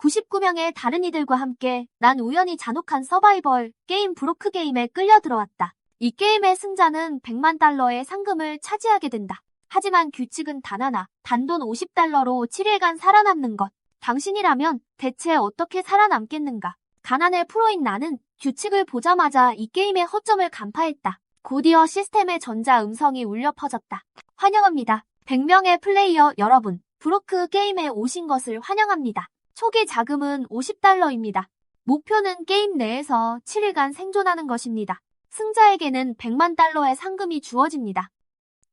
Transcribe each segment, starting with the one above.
99명의 다른 이들과 함께 난 우연히 잔혹한 서바이벌 게임 브로크 게임에 끌려 들어왔다. 이 게임의 승자는 100만 달러의 상금을 차지하게 된다. 하지만 규칙은 단 하나, 단돈 50달러로 7일간 살아남는 것. 당신이라면 대체 어떻게 살아남겠는가? 가난의 프로인 나는 규칙을 보자마자 이 게임의 허점을 간파했다. 곧이어 시스템의 전자 음성이 울려 퍼졌다. 환영합니다. 100명의 플레이어 여러분, 브로크 게임에 오신 것을 환영합니다. 초기 자금은 50달러입니다. 목표는 게임 내에서 7일간 생존하는 것입니다. 승자에게는 100만 달러의 상금이 주어집니다.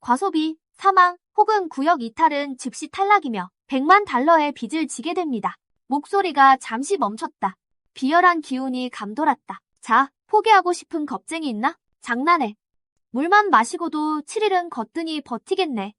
과소비, 사망 혹은 구역 이탈은 즉시 탈락이며 100만 달러의 빚을 지게 됩니다. 목소리가 잠시 멈췄다. 비열한 기운이 감돌았다. 자, 포기하고 싶은 겁쟁이 있나? 장난해. 물만 마시고도 7일은 거뜬히 버티겠네.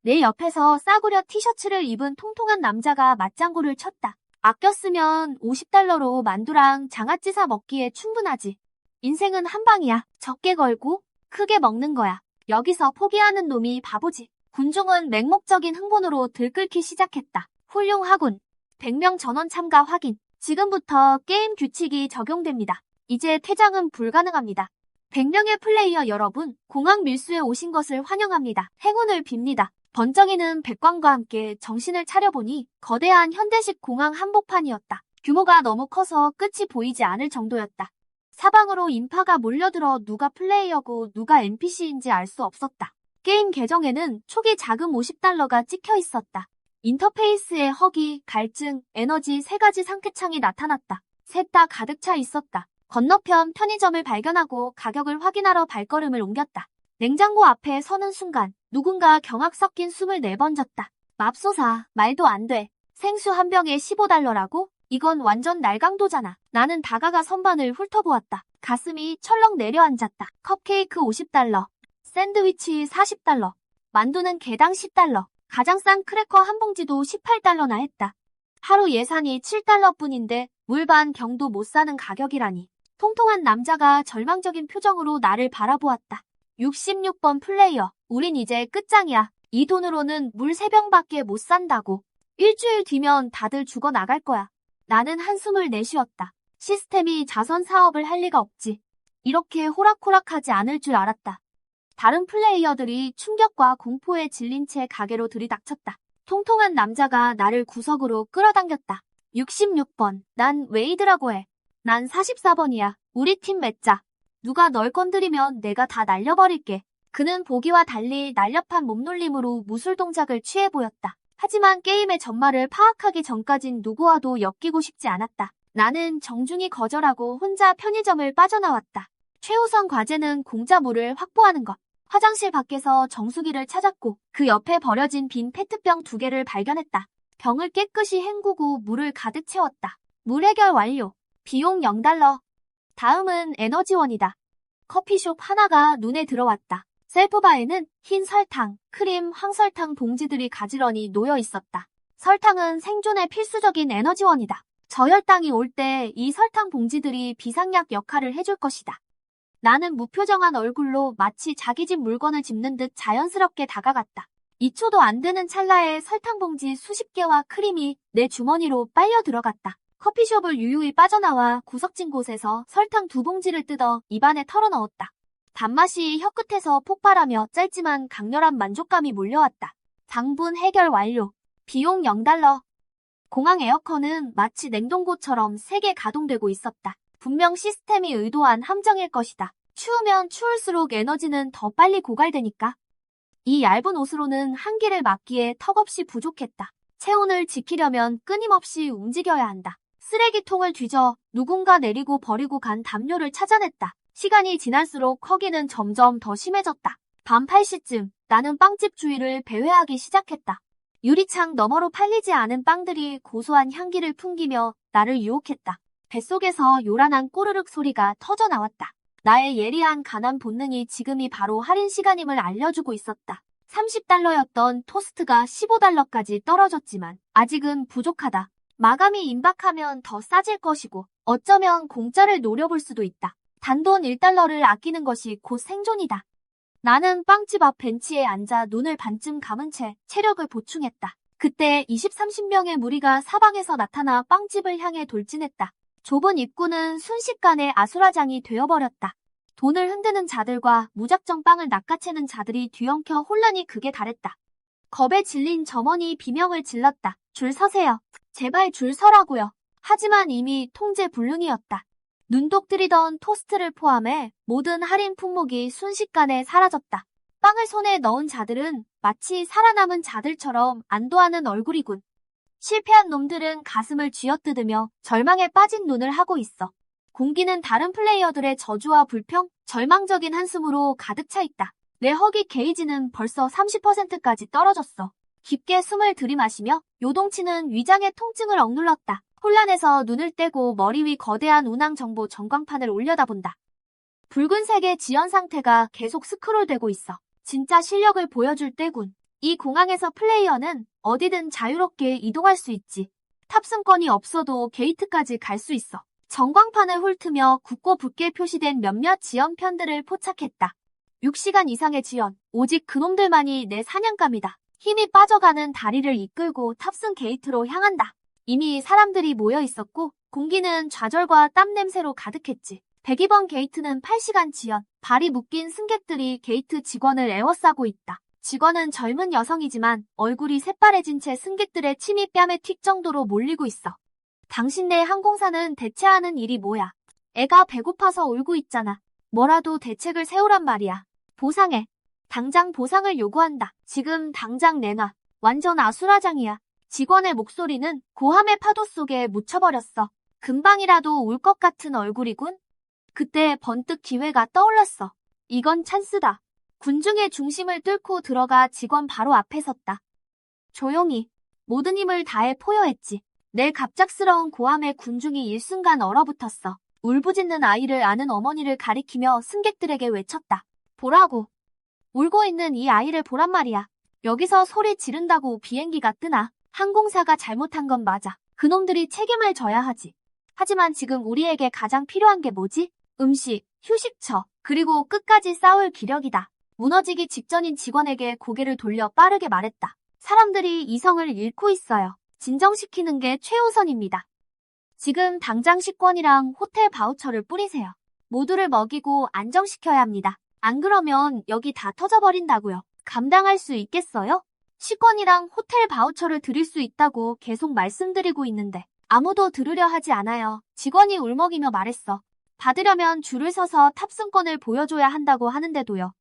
내 옆에서 싸구려 티셔츠를 입은 통통한 남자가 맞장구를 쳤다. 아껴 쓰면 50달러로 만두랑 장아찌 사 먹기에 충분하지. 인생은 한 방이야. 적게 걸고 크게 먹는 거야. 여기서 포기하는 놈이 바보지. 군중은 맹목적인 흥분으로 들끓기 시작했다. 훌륭하군. 100명 전원 참가 확인. 지금부터 게임 규칙이 적용됩니다. 이제 퇴장은 불가능합니다. 100명의 플레이어 여러분, 공항 밀수에 오신 것을 환영합니다. 행운을 빕니다. 번쩍이는 백광과 함께 정신을 차려보니 거대한 현대식 공항 한복판이었다. 규모가 너무 커서 끝이 보이지 않을 정도였다. 사방으로 인파가 몰려들어 누가 플레이어고 누가 NPC인지 알 수 없었다. 게임 계정에는 초기 자금 50달러가 찍혀 있었다. 인터페이스에 허기, 갈증, 에너지 3가지 상태창이 나타났다. 셋 다 가득 차 있었다. 건너편 편의점을 발견하고 가격을 확인하러 발걸음을 옮겼다. 냉장고 앞에 서는 순간 누군가 경악 섞인 숨을 내번졌다. 맙소사, 말도 안 돼. 생수 한 병에 15달러라고? 이건 완전 날강도잖아. 나는 다가가 선반을 훑어보았다. 가슴이 철렁 내려앉았다. 컵케이크 50달러, 샌드위치 40달러, 만두는 개당 10달러, 가장 싼 크래커 한 봉지도 18달러나 했다. 하루 예산이 7달러뿐인데 물 반 경도 못 사는 가격이라니. 통통한 남자가 절망적인 표정으로 나를 바라보았다. 66번 플레이어, 우린 이제 끝장이야. 이 돈으로는 물 3병밖에 못 산다고. 일주일 뒤면 다들 죽어나갈 거야. 나는 한숨을 내쉬었다. 시스템이 자선 사업을 할 리가 없지. 이렇게 호락호락하지 않을 줄 알았다. 다른 플레이어들이 충격과 공포에 질린 채 가게로 들이닥쳤다. 통통한 남자가 나를 구석으로 끌어당겼다. 66번, 난 웨이드라고 해. 난 44번이야. 우리 팀 맺자. 누가 널 건드리면 내가 다 날려버릴게. 그는 보기와 달리 날렵한 몸놀림으로 무술 동작을 취해 보였다. 하지만 게임의 전말을 파악하기 전까진 누구와도 엮이고 싶지 않았다. 나는 정중히 거절하고 혼자 편의점을 빠져나왔다. 최우선 과제는 공짜물을 확보하는 것. 화장실 밖에서 정수기를 찾았고 그 옆에 버려진 빈 페트병 2개를 발견했다. 병을 깨끗이 헹구고 물을 가득 채웠다. 물 해결 완료. 비용 0달러. 다음은 에너지원이다. 커피숍 하나가 눈에 들어왔다. 셀프바에는 흰 설탕, 크림, 황설탕 봉지들이 가지런히 놓여 있었다. 설탕은 생존에 필수적인 에너지원이다. 저혈당이 올 때 이 설탕 봉지들이 비상약 역할을 해줄 것이다. 나는 무표정한 얼굴로 마치 자기 집 물건을 짚는 듯 자연스럽게 다가갔다. 2초도 안 되는 찰나에 설탕 봉지 수십 개와 크림이 내 주머니로 빨려 들어갔다. 커피숍을 유유히 빠져나와 구석진 곳에서 설탕 2봉지를 뜯어 입안에 털어넣었다. 단맛이 혀끝에서 폭발하며 짧지만 강렬한 만족감이 몰려왔다. 당분 해결 완료. 비용 0달러. 공항 에어컨은 마치 냉동고처럼 세게 가동되고 있었다. 분명 시스템이 의도한 함정일 것이다. 추우면 추울수록 에너지는 더 빨리 고갈되니까. 이 얇은 옷으로는 한기를 막기에 턱없이 부족했다. 체온을 지키려면 끊임없이 움직여야 한다. 쓰레기통을 뒤져 누군가 내리고 버리고 간 담요를 찾아냈다. 시간이 지날수록 허기는 점점 더 심해졌다. 밤 8시쯤 나는 빵집 주위를 배회하기 시작했다. 유리창 너머로 팔리지 않은 빵들이 고소한 향기를 풍기며 나를 유혹했다. 뱃속에서 요란한 꼬르륵 소리가 터져나왔다. 나의 예리한 가난 본능이 지금이 바로 할인 시간임을 알려주고 있었다. 30달러였던 토스트가 15달러까지 떨어졌지만 아직은 부족하다. 마감이 임박하면 더 싸질 것이고 어쩌면 공짜를 노려볼 수도 있다. 단돈 1달러를 아끼는 것이 곧 생존이다. 나는 빵집 앞 벤치에 앉아 눈을 반쯤 감은 채 체력을 보충했다. 그때 20, 30명의 무리가 사방에서 나타나 빵집을 향해 돌진했다. 좁은 입구는 순식간에 아수라장이 되어버렸다. 돈을 흔드는 자들과 무작정 빵을 낚아채는 자들이 뒤엉켜 혼란이 극에 달했다. 겁에 질린 점원이 비명을 질렀다. 줄 서세요. 제발 줄 서라고요. 하지만 이미 통제 불능이었다. 눈독 들이던 토스트를 포함해 모든 할인 품목이 순식간에 사라졌다. 빵을 손에 넣은 자들은 마치 살아남은 자들처럼 안도하는 얼굴이군. 실패한 놈들은 가슴을 쥐어뜯으며 절망에 빠진 눈을 하고 있어. 공기는 다른 플레이어들의 저주와 불평, 절망적인 한숨으로 가득 차 있다. 내 허기 게이지는 벌써 30%까지 떨어졌어. 깊게 숨을 들이마시며 요동치는 위장의 통증을 억눌렀다. 혼란해서 눈을 떼고 머리 위 거대한 운항 정보 전광판을 올려다본다. 붉은색의 지연 상태가 계속 스크롤되고 있어. 진짜 실력을 보여줄 때군. 이 공항에서 플레이어는 어디든 자유롭게 이동할 수 있지. 탑승권이 없어도 게이트까지 갈 수 있어. 전광판을 훑으며 굳고 붉게 표시된 몇몇 지연 편들을 포착했다. 6시간 이상의 지연, 오직 그놈들만이 내 사냥감이다. 힘이 빠져가는 다리를 이끌고 탑승 게이트로 향한다. 이미 사람들이 모여 있었고 공기는 좌절과 땀 냄새로 가득했지. 102번 게이트는 8시간 지연, 발이 묶인 승객들이 게이트 직원을 에워싸고 있다. 직원은 젊은 여성이지만 얼굴이 새파래진 채 승객들의 침이 뺨에 튈 정도로 몰리고 있어. 당신네 항공사는 대체 하는 일이 뭐야? 애가 배고파서 울고 있잖아. 뭐라도 대책을 세우란 말이야. 보상해. 당장 보상을 요구한다. 지금 당장 내놔. 완전 아수라장이야. 직원의 목소리는 고함의 파도 속에 묻혀버렸어. 금방이라도 울 것 같은 얼굴이군. 그때 번뜩 기회가 떠올랐어. 이건 찬스다. 군중의 중심을 뚫고 들어가 직원 바로 앞에 섰다. 조용히 모든 힘을 다해 포효했지. 내 갑작스러운 고함에 군중이 일순간 얼어붙었어. 울부짖는 아이를 아는 어머니를 가리키며 승객들에게 외쳤다. 보라고. 울고 있는 이 아이를 보란 말이야. 여기서 소리 지른다고 비행기가 뜨나? 항공사가 잘못한 건 맞아. 그놈들이 책임을 져야 하지. 하지만 지금 우리에게 가장 필요한 게 뭐지? 음식, 휴식처, 그리고 끝까지 싸울 기력이다. 무너지기 직전인 직원에게 고개를 돌려 빠르게 말했다. 사람들이 이성을 잃고 있어요. 진정시키는 게 최우선입니다. 지금 당장 식권이랑 호텔 바우처를 뿌리세요. 모두를 먹이고 안정시켜야 합니다. 안 그러면 여기 다 터져버린다고요. 감당할 수 있겠어요? 식권이랑 호텔 바우처를 드릴 수 있다고 계속 말씀드리고 있는데 아무도 들으려 하지 않아요. 직원이 울먹이며 말했어. 받으려면 줄을 서서 탑승권을 보여줘야 한다고 하는데도요.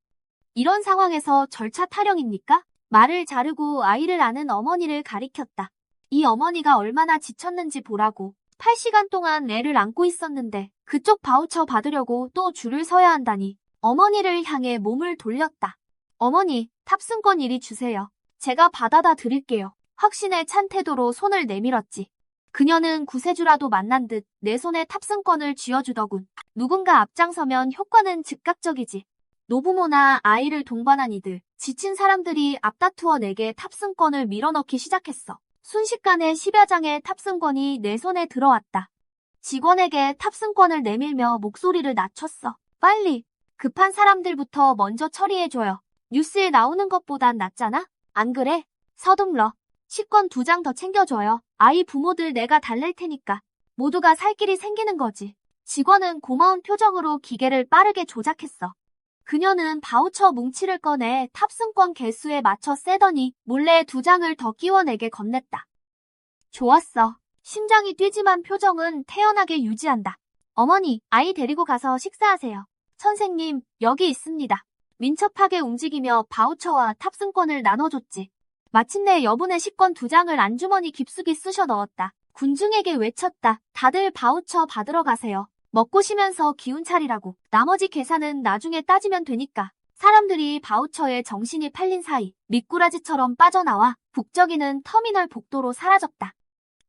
이런 상황에서 절차 타령입니까? 말을 자르고 아이를 아는 어머니를 가리켰다. 이 어머니가 얼마나 지쳤는지 보라고. 8시간 동안 애를 안고 있었는데 그쪽 바우처 받으려고 또 줄을 서야 한다니. 어머니를 향해 몸을 돌렸다. 어머니, 탑승권 이리 주세요. 제가 받아다 드릴게요. 확신에 찬 태도로 손을 내밀었지. 그녀는 구세주라도 만난 듯 내 손에 탑승권을 쥐어주더군. 누군가 앞장서면 효과는 즉각적이지. 노부모나 아이를 동반한 이들, 지친 사람들이 앞다투어 내게 탑승권을 밀어넣기 시작했어. 순식간에 10여 장의 탑승권이 내 손에 들어왔다. 직원에게 탑승권을 내밀며 목소리를 낮췄어. 빨리, 급한 사람들부터 먼저 처리해줘요. 뉴스에 나오는 것보단 낫잖아? 안 그래? 서둘러. 식권 2장 더 챙겨줘요. 아이 부모들 내가 달랠 테니까. 모두가 살 길이 생기는 거지. 직원은 고마운 표정으로 기계를 빠르게 조작했어. 그녀는 바우처 뭉치를 꺼내 탑승권 개수에 맞춰 세더니 몰래 2장을 더 끼워 내게 건넸다. 좋았어. 심장이 뛰지만 표정은 태연하게 유지한다. 어머니, 아이 데리고 가서 식사하세요. 선생님, 여기 있습니다. 민첩하게 움직이며 바우처와 탑승권을 나눠줬지. 마침내 여분의 식권 2장을 안주머니 깊숙이 쑤셔 넣었다. 군중에게 외쳤다. 다들 바우처 받으러 가세요. 먹고 쉬면서 기운 차리라고. 나머지 계산은 나중에 따지면 되니까. 사람들이 바우처에 정신이 팔린 사이 미꾸라지처럼 빠져나와 북적이는 터미널 복도로 사라졌다.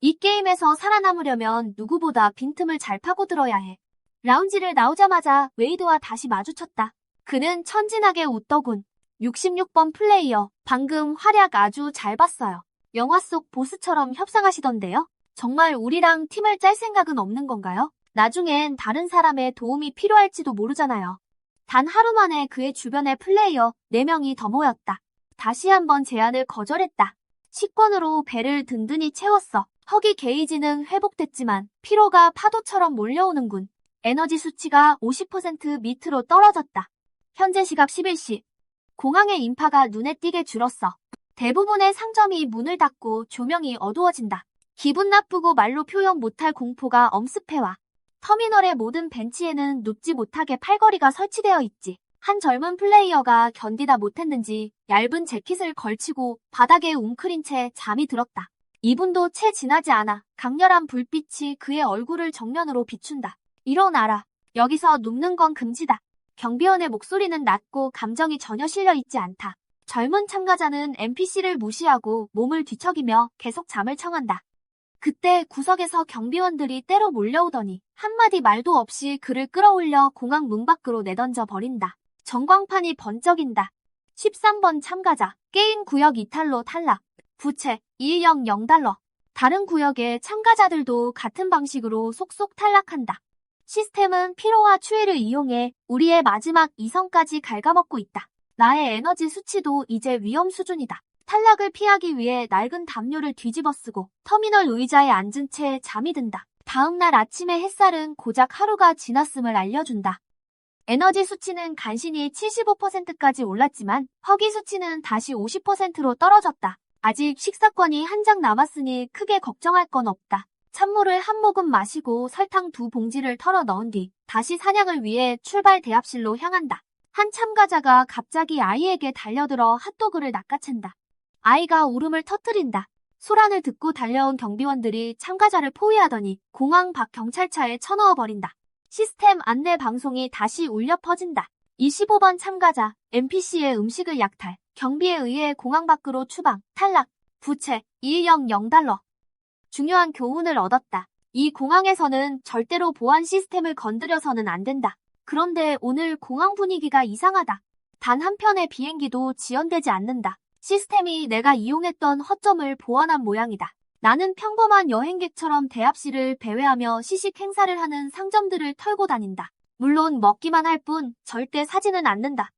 이 게임에서 살아남으려면 누구보다 빈틈을 잘 파고들어야 해. 라운지를 나오자마자 웨이드와 다시 마주쳤다. 그는 천진하게 웃더군. 66번 플레이어, 방금 활약 아주 잘 봤어요. 영화 속 보스처럼 협상하시던데요? 정말 우리랑 팀을 짤 생각은 없는 건가요? 나중엔 다른 사람의 도움이 필요할지도 모르잖아요. 단 하루 만에 그의 주변에 플레이어 4명이 더 모였다. 다시 한번 제안을 거절했다. 식권으로 배를 든든히 채웠어. 허기 게이지는 회복됐지만 피로가 파도처럼 몰려오는군. 에너지 수치가 50% 밑으로 떨어졌다. 현재 시각 11시. 공항의 인파가 눈에 띄게 줄었어. 대부분의 상점이 문을 닫고 조명이 어두워진다. 기분 나쁘고 말로 표현 못할 공포가 엄습해와. 터미널의 모든 벤치에는 눕지 못하게 팔걸이가 설치되어 있지. 한 젊은 플레이어가 견디다 못했는지 얇은 재킷을 걸치고 바닥에 웅크린 채 잠이 들었다. 2분도 채 지나지 않아 강렬한 불빛이 그의 얼굴을 정면으로 비춘다. 일어나라. 여기서 눕는 건 금지다. 경비원의 목소리는 낮고 감정이 전혀 실려 있지 않다. 젊은 참가자는 NPC를 무시하고 몸을 뒤척이며 계속 잠을 청한다. 그때 구석에서 경비원들이 때로 몰려오더니 한마디 말도 없이 그를 끌어올려 공항 문 밖으로 내던져 버린다. 전광판이 번쩍인다. 13번 참가자, 게임 구역 이탈로 탈락. 부채 200달러. 다른 구역의 참가자들도 같은 방식으로 속속 탈락한다. 시스템은 피로와 추위를 이용해 우리의 마지막 이성까지 갉아먹고 있다. 나의 에너지 수치도 이제 위험 수준이다. 탈락을 피하기 위해 낡은 담요를 뒤집어 쓰고 터미널 의자에 앉은 채 잠이 든다. 다음날 아침의 햇살은 고작 하루가 지났음을 알려준다. 에너지 수치는 간신히 75%까지 올랐지만 허기 수치는 다시 50%로 떨어졌다. 아직 식사권이 한 장 남았으니 크게 걱정할 건 없다. 찬물을 한 모금 마시고 설탕 2봉지를 털어 넣은 뒤 다시 사냥을 위해 출발 대합실로 향한다. 한 참가자가 갑자기 아이에게 달려들어 핫도그를 낚아챈다. 아이가 울음을 터뜨린다. 소란을 듣고 달려온 경비원들이 참가자를 포위하더니 공항 밖 경찰차에 쳐넣어버린다. 시스템 안내 방송이 다시 울려 퍼진다. 25번 참가자, NPC의 음식을 약탈, 경비에 의해 공항 밖으로 추방, 탈락, 부채 200달러. 중요한 교훈을 얻었다. 이 공항에서는 절대로 보안 시스템을 건드려서는 안 된다. 그런데 오늘 공항 분위기가 이상하다. 단 한 편의 비행기도 지연되지 않는다. 시스템이 내가 이용했던 허점을 보완한 모양이다. 나는 평범한 여행객처럼 대합실을 배회하며 시식 행사를 하는 상점들을 털고 다닌다. 물론 먹기만 할 뿐 절대 사지는 않는다.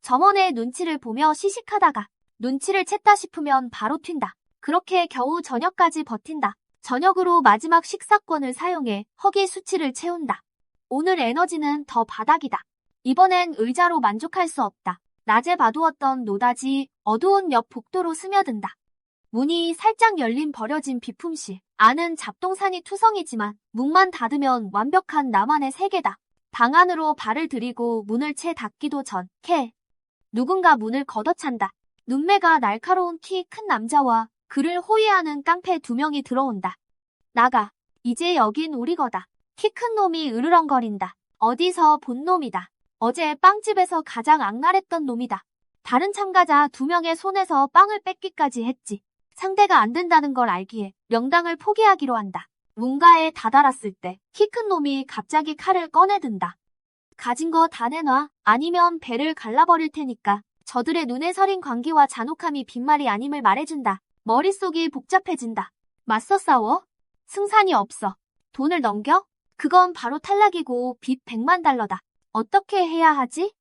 점원의 눈치를 보며 시식하다가 눈치를 챘다 싶으면 바로 튄다. 그렇게 겨우 저녁까지 버틴다. 저녁으로 마지막 식사권을 사용해 허기 수치를 채운다. 오늘 에너지는 더 바닥이다. 이번엔 의자로 만족할 수 없다. 낮에 봐두었던 노다지 어두운 옆 복도로 스며든다. 문이 살짝 열린 버려진 비품실. 안은 잡동사니 투성이지만 문만 닫으면 완벽한 나만의 세계다. 방 안으로 발을 들이고 문을 채 닫기도 전 누군가 문을 걷어찬다. 눈매가 날카로운 키 큰 남자와 그를 호위하는 깡패 2명이 들어온다. 나가. 이제 여긴 우리 거다. 키 큰 놈이 으르렁거린다. 어디서 본 놈이다. 어제 빵집에서 가장 악랄했던 놈이다. 다른 참가자 2명의 손에서 빵을 뺏기까지 했지. 상대가 안 된다는 걸 알기에 명당을 포기하기로 한다. 문가에 다다랐을 때 키 큰 놈이 갑자기 칼을 꺼내든다. 가진 거 다 내놔. 아니면 배를 갈라버릴 테니까. 저들의 눈에 서린 광기와 잔혹함이 빈말이 아님을 말해준다. 머릿속이 복잡해진다. 맞서 싸워? 승산이 없어. 돈을 넘겨? 그건 바로 탈락이고 빚 100만 달러다. 어떻게 해야 하지?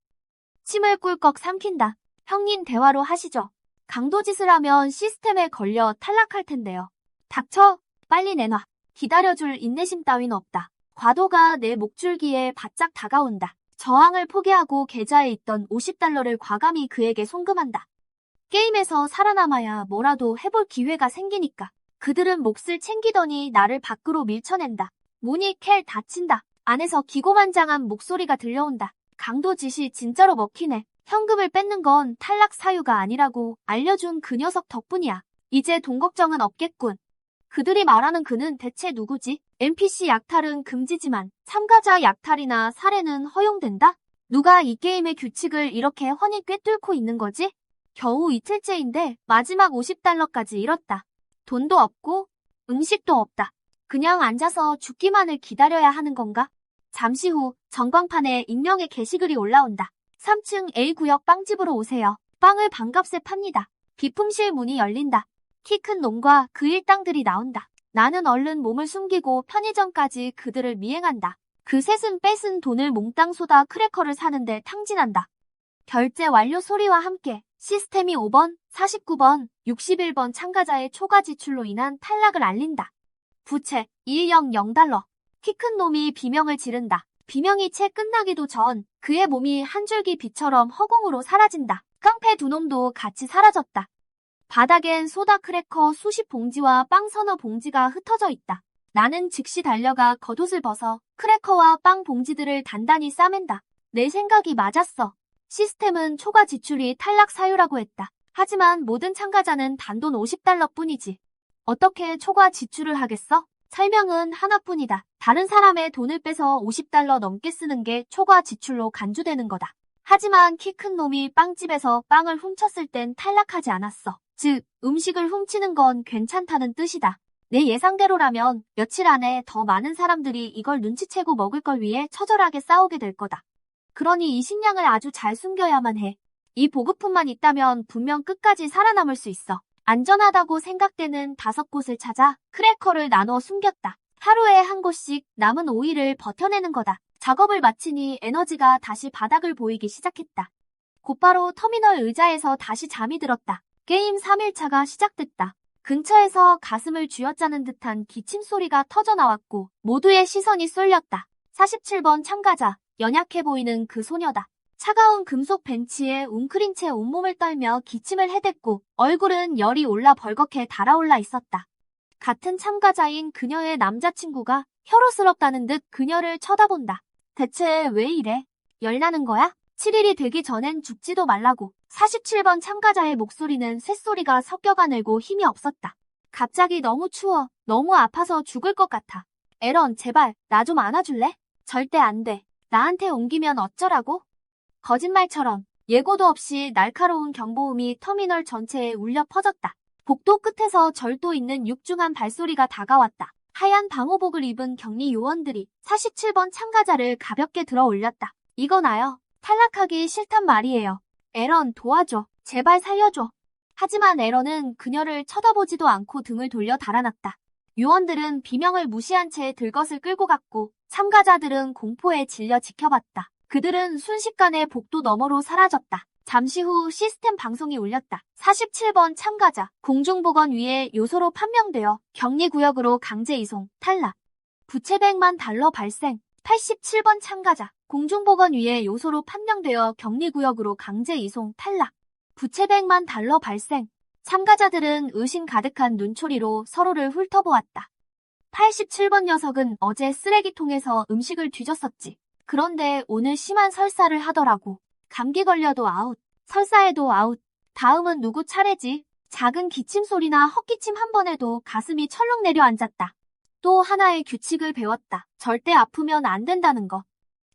침을 꿀꺽 삼킨다. 형님 대화로 하시죠. 강도짓을 하면 시스템에 걸려 탈락할 텐데요. 닥쳐. 빨리 내놔. 기다려줄 인내심 따윈 없다. 과도가 내 목줄기에 바짝 다가온다. 저항을 포기하고 계좌에 있던 50달러를 과감히 그에게 송금한다. 게임에서 살아남아야 뭐라도 해볼 기회가 생기니까. 그들은 몫을 챙기더니 나를 밖으로 밀쳐낸다. 문이 캘 닫힌다. 안에서 기고만장한 목소리가 들려온다. 강도짓이 진짜로 먹히네. 현금을 뺏는 건 탈락 사유가 아니라고 알려준 그 녀석 덕분이야. 이제 돈 걱정은 없겠군. 그들이 말하는 그는 대체 누구지? NPC 약탈은 금지지만 참가자 약탈이나 살해는 허용된다? 누가 이 게임의 규칙을 이렇게 훤히 꿰뚫고 있는 거지? 겨우 이틀째인데 마지막 50달러까지 잃었다. 돈도 없고 음식도 없다. 그냥 앉아서 죽기만을 기다려야 하는 건가? 잠시 후 전광판에 익명의 게시글이 올라온다. 3층 A구역 빵집으로 오세요. 빵을 반값에 팝니다. 비품실 문이 열린다. 키 큰 놈과 그 일당들이 나온다. 나는 얼른 몸을 숨기고 편의점까지 그들을 미행한다. 그 셋은 뺏은 돈을 몽땅 쏟아 크래커를 사는데 탕진한다. 결제 완료 소리와 함께 시스템이 5번, 49번, 61번 참가자의 초과 지출로 인한 탈락을 알린다. 부채 2100달러. 키 큰 놈이 비명을 지른다. 비명이 채 끝나기도 전 그의 몸이 한 줄기 빛처럼 허공으로 사라진다. 깡패 두 놈도 같이 사라졌다. 바닥엔 소다 크래커 수십 봉지와 빵 서너 봉지가 흩어져 있다. 나는 즉시 달려가 겉옷을 벗어 크래커와 빵 봉지들을 단단히 싸맨다. 내 생각이 맞았어. 시스템은 초과 지출이 탈락 사유라고 했다. 하지만 모든 참가자는 단돈 50달러 뿐이지. 어떻게 초과 지출을 하겠어? 설명은 하나뿐이다. 다른 사람의 돈을 빼서 50달러 넘게 쓰는 게 초과 지출로 간주되는 거다. 하지만 키 큰 놈이 빵집에서 빵을 훔쳤을 땐 탈락하지 않았어. 즉, 음식을 훔치는 건 괜찮다는 뜻이다. 내 예상대로라면 며칠 안에 더 많은 사람들이 이걸 눈치채고 먹을 걸 위해 처절하게 싸우게 될 거다. 그러니 이 식량을 아주 잘 숨겨야만 해. 이 보급품만 있다면 분명 끝까지 살아남을 수 있어. 안전하다고 생각되는 5곳을 찾아 크래커를 나눠 숨겼다. 하루에 한 곳씩 남은 오일을 버텨내는 거다. 작업을 마치니 에너지가 다시 바닥을 보이기 시작했다. 곧바로 터미널 의자에서 다시 잠이 들었다. 게임 3일차가 시작됐다. 근처에서 가슴을 쥐어짜는 듯한 기침 소리가 터져나왔고 모두의 시선이 쏠렸다. 47번 참가자, 연약해 보이는 그 소녀다. 차가운 금속 벤치에 웅크린 채 온몸을 떨며 기침을 해댔고 얼굴은 열이 올라 벌겋게 달아올라 있었다. 같은 참가자인 그녀의 남자친구가 혈오스럽다는 듯 그녀를 쳐다본다. 대체 왜 이래? 열나는 거야? 7일이 되기 전엔 죽지도 말라고. 47번 참가자의 목소리는 쇳소리가 섞여가 늘고 힘이 없었다. 갑자기 너무 추워. 너무 아파서 죽을 것 같아. 에런, 제발 나 좀 안아줄래? 절대 안 돼. 나한테 옮기면 어쩌라고? 거짓말처럼 예고도 없이 날카로운 경보음이 터미널 전체에 울려 퍼졌다. 복도 끝에서 절도 있는 육중한 발소리가 다가왔다. 하얀 방호복을 입은 격리 요원들이 47번 참가자를 가볍게 들어 올렸다. 이거 나요. 탈락하기 싫단 말이에요. 에런, 도와줘. 제발 살려줘. 하지만 에런은 그녀를 쳐다보지도 않고 등을 돌려 달아났다. 요원들은 비명을 무시한 채 들것을 끌고 갔고 참가자들은 공포에 질려 지켜봤다. 그들은 순식간에 복도 너머로 사라졌다. 잠시 후 시스템 방송이 울렸다. 47번 참가자, 공중보건 위에 요소로 판명되어 격리구역으로 강제 이송, 탈락. 부채 100만 달러 발생. 87번 참가자, 공중보건 위에 요소로 판명되어 격리구역으로 강제 이송, 탈락. 부채 100만 달러 발생. 참가자들은 의심 가득한 눈초리로 서로를 훑어보았다. 87번 녀석은 어제 쓰레기통에서 음식을 뒤졌었지. 그런데 오늘 심한 설사를 하더라고. 감기 걸려도 아웃, 설사해도 아웃. 다음은 누구 차례지? 작은 기침 소리나 헛기침 한 번 해도 가슴이 철렁 내려앉았다. 또 하나의 규칙을 배웠다. 절대 아프면 안 된다는 거.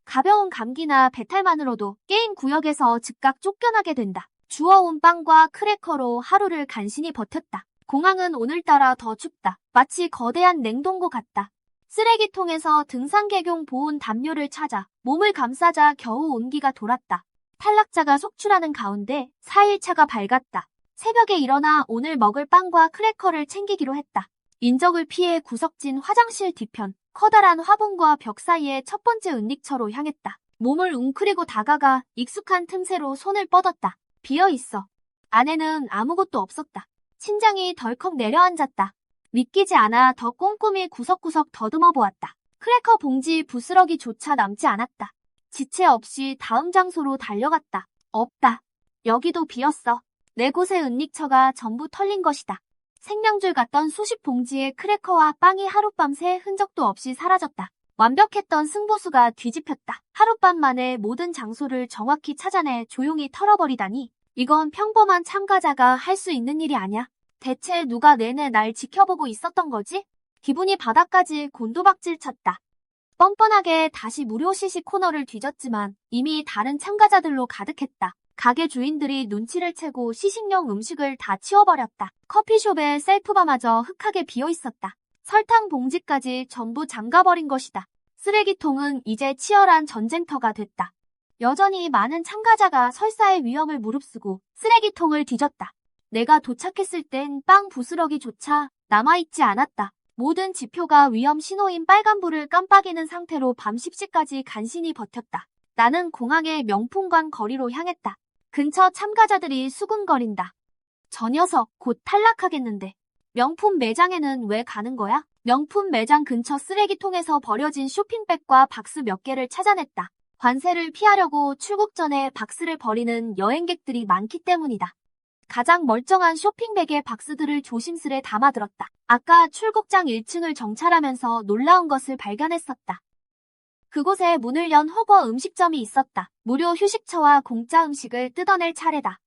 가벼운 감기나 배탈만으로도 게임 구역에서 즉각 쫓겨나게 된다. 주워온 빵과 크래커로 하루를 간신히 버텼다. 공항은 오늘따라 더 춥다. 마치 거대한 냉동고 같다. 쓰레기통에서 등산객용 보온 담요를 찾아 몸을 감싸자 겨우 온기가 돌았다. 탈락자가 속출하는 가운데 4일차가 밝았다. 새벽에 일어나 오늘 먹을 빵과 크래커를 챙기기로 했다. 인적을 피해 구석진 화장실 뒤편, 커다란 화분과 벽 사이의 첫 번째 은닉처로 향했다. 몸을 웅크리고 다가가 익숙한 틈새로 손을 뻗었다. 비어있어. 안에는 아무것도 없었다. 심장이 덜컥 내려앉았다. 믿기지 않아 더 꼼꼼히 구석구석 더듬어 보았다. 크래커 봉지 부스러기조차 남지 않았다. 지체 없이 다음 장소로 달려갔다. 없다. 여기도 비었어. 4곳의 은닉처가 전부 털린 것이다. 생명줄 같던 수십 봉지의 크래커와 빵이 하룻밤새 흔적도 없이 사라졌다. 완벽했던 승부수가 뒤집혔다. 하룻밤 만에 모든 장소를 정확히 찾아내 조용히 털어버리다니. 이건 평범한 참가자가 할 수 있는 일이 아니야. 대체 누가 내내 날 지켜보고 있었던 거지? 기분이 바닥까지 곤두박질 쳤다. 뻔뻔하게 다시 무료 시식 코너를 뒤졌지만 이미 다른 참가자들로 가득했다. 가게 주인들이 눈치를 채고 시식용 음식을 다 치워버렸다. 커피숍의 셀프바마저 흑하게 비어있었다. 설탕 봉지까지 전부 잠가버린 것이다. 쓰레기통은 이제 치열한 전쟁터가 됐다. 여전히 많은 참가자가 설사의 위험을 무릅쓰고 쓰레기통을 뒤졌다. 내가 도착했을 땐 빵 부스러기조차 남아있지 않았다. 모든 지표가 위험 신호인 빨간불을 깜빡이는 상태로 밤 10시까지 간신히 버텼다. 나는 공항의 명품관 거리로 향했다. 근처 참가자들이 수군거린다. 저 녀석 곧 탈락하겠는데. 명품 매장에는 왜 가는 거야? 명품 매장 근처 쓰레기통에서 버려진 쇼핑백과 박스 몇 개를 찾아냈다. 관세를 피하려고 출국 전에 박스를 버리는 여행객들이 많기 때문이다. 가장 멀쩡한 쇼핑백에 박스들을 조심스레 담아들었다. 아까 출국장 1층을 정찰하면서 놀라운 것을 발견했었다. 그곳에 문을 연 허거 음식점이 있었다. 무료 휴식처와 공짜 음식을 뜯어낼 차례다.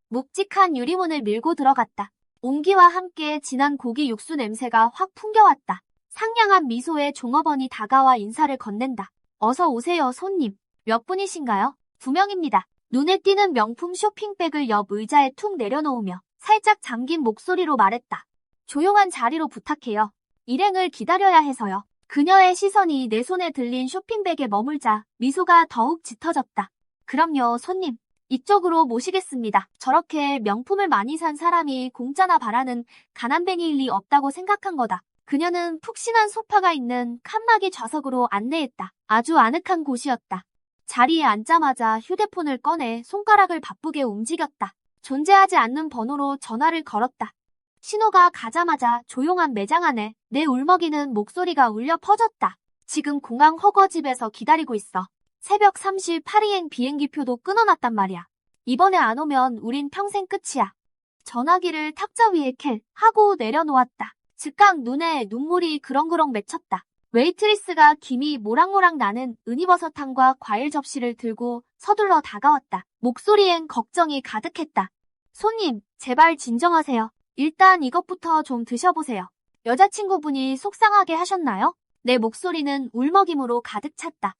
묵직한 유리문을 밀고 들어갔다. 온기와 함께 진한 고기 육수 냄새가 확 풍겨왔다. 상냥한 미소에 종업원이 다가와 인사를 건넨다. 어서 오세요, 손님. 몇 분이신가요? 2명입니다. 눈에 띄는 명품 쇼핑백을 옆 의자에 툭 내려놓으며 살짝 잠긴 목소리로 말했다. 조용한 자리로 부탁해요. 일행을 기다려야 해서요. 그녀의 시선이 내 손에 들린 쇼핑백에 머물자 미소가 더욱 짙어졌다. 그럼요, 손님. 이쪽으로 모시겠습니다. 저렇게 명품을 많이 산 사람이 공짜나 바라는 가난뱅이일 리 없다고 생각한 거다. 그녀는 푹신한 소파가 있는 칸막이 좌석으로 안내했다. 아주 아늑한 곳이었다. 자리에 앉자마자 휴대폰을 꺼내 손가락을 바쁘게 움직였다. 존재하지 않는 번호로 전화를 걸었다. 신호가 가자마자 조용한 매장 안에 내 울먹이는 목소리가 울려 퍼졌다. 지금 공항 허거집에서 기다리고 있어. 새벽 3시 파리행 비행기표도 끊어놨단 말이야. 이번에 안 오면 우린 평생 끝이야. 전화기를 탁자 위에 캘 하고 내려놓았다. 즉각 눈에 눈물이 그렁그렁 맺혔다. 웨이트리스가 김이 모락모락 나는 은이버섯탕과 과일 접시를 들고 서둘러 다가왔다. 목소리엔 걱정이 가득했다. 손님, 제발 진정하세요. 일단 이것부터 좀 드셔보세요. 여자친구분이 속상하게 하셨나요? 내 목소리는 울먹임으로 가득 찼다.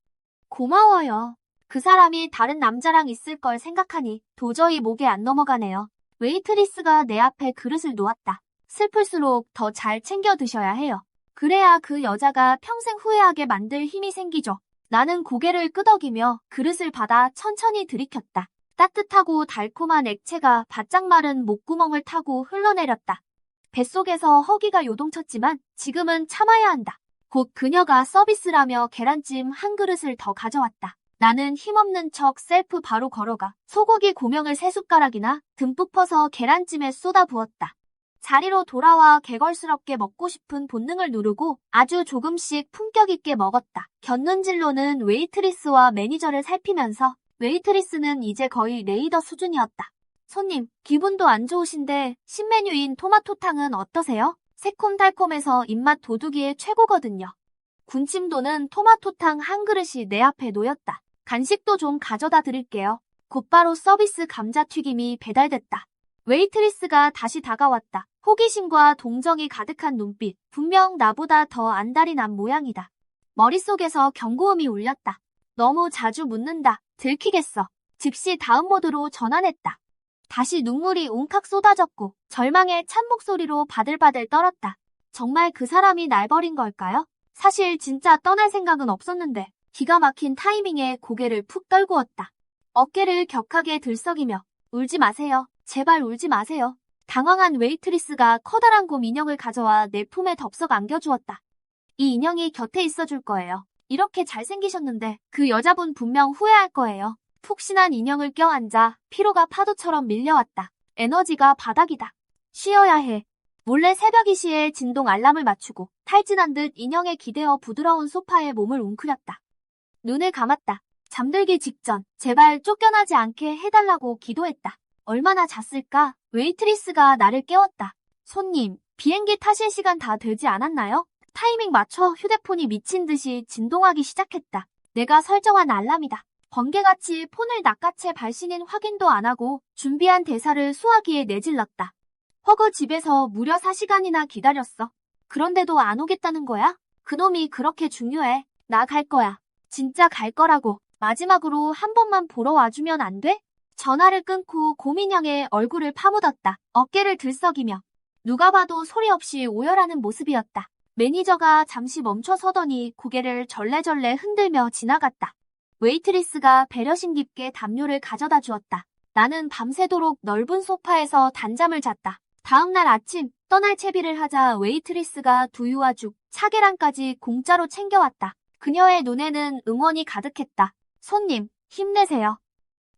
고마워요. 그 사람이 다른 남자랑 있을 걸 생각하니 도저히 목에 안 넘어가네요. 웨이트리스가 내 앞에 그릇을 놓았다. 슬플수록 더 잘 챙겨 드셔야 해요. 그래야 그 여자가 평생 후회하게 만들 힘이 생기죠. 나는 고개를 끄덕이며 그릇을 받아 천천히 들이켰다. 따뜻하고 달콤한 액체가 바짝 마른 목구멍을 타고 흘러내렸다. 뱃속에서 허기가 요동쳤지만 지금은 참아야 한다. 곧 그녀가 서비스라며 계란찜 한 그릇을 더 가져왔다. 나는 힘없는 척 셀프 바로 걸어가 소고기 고명을 3숟가락이나 듬뿍 퍼서 계란찜에 쏟아 부었다. 자리로 돌아와 개걸스럽게 먹고 싶은 본능을 누르고 아주 조금씩 품격 있게 먹었다. 곁눈질로는 웨이트리스와 매니저를 살피면서 웨이트리스는 이제 거의 레이더 수준이었다. 손님, 기분도 안 좋으신데 신메뉴인 토마토탕은 어떠세요? 새콤달콤해서 입맛 돋우기에 최고거든요. 군침 도는 토마토탕 한 그릇이 내 앞에 놓였다. 간식도 좀 가져다 드릴게요. 곧바로 서비스 감자튀김이 배달됐다. 웨이트리스가 다시 다가왔다. 호기심과 동정이 가득한 눈빛. 분명 나보다 더 안달이 난 모양이다. 머릿속에서 경고음이 울렸다. 너무 자주 묻는다. 들키겠어. 즉시 다음 모드로 전환했다. 다시 눈물이 웅칵 쏟아졌고 절망의 찬 목소리로 바들바들 떨었다. 정말 그 사람이 날 버린 걸까요? 사실 진짜 떠날 생각은 없었는데 기가 막힌 타이밍에 고개를 푹 떨구었다. 어깨를 격하게 들썩이며 울지 마세요. 제발 울지 마세요. 당황한 웨이트리스가 커다란 곰 인형을 가져와 내 품에 덥석 안겨주었다. 이 인형이 곁에 있어줄 거예요. 이렇게 잘생기셨는데 그 여자분 분명 후회할 거예요. 푹신한 인형을 껴안자 피로가 파도처럼 밀려왔다. 에너지가 바닥이다. 쉬어야 해. 몰래 새벽 2시에 진동 알람을 맞추고 탈진한 듯 인형에 기대어 부드러운 소파에 몸을 웅크렸다. 눈을 감았다. 잠들기 직전 제발 쫓겨나지 않게 해달라고 기도했다. 얼마나 잤을까? 웨이트리스가 나를 깨웠다. 손님, 비행기 타실 시간 다 되지 않았나요? 타이밍 맞춰 휴대폰이 미친 듯이 진동하기 시작했다. 내가 설정한 알람이다. 번개같이 폰을 낚아채 발신인 확인도 안 하고 준비한 대사를 소화기에 내질렀다. 허거 집에서 무려 4시간이나 기다렸어. 그런데도 안 오겠다는 거야? 그놈이 그렇게 중요해. 나 갈 거야. 진짜 갈 거라고. 마지막으로 한 번만 보러 와주면 안 돼? 전화를 끊고 곰인형의 얼굴을 파묻었다. 어깨를 들썩이며. 누가 봐도 소리 없이 오열하는 모습이었다. 매니저가 잠시 멈춰서더니 고개를 절레절레 흔들며 지나갔다. 웨이트리스가 배려심 깊게 담요를 가져다 주었다. 나는 밤새도록 넓은 소파에서 단잠을 잤다. 다음날 아침 떠날 채비를 하자 웨이트리스가 두유와 죽, 차계란까지 공짜로 챙겨왔다. 그녀의 눈에는 응원이 가득했다. 손님, 힘내세요.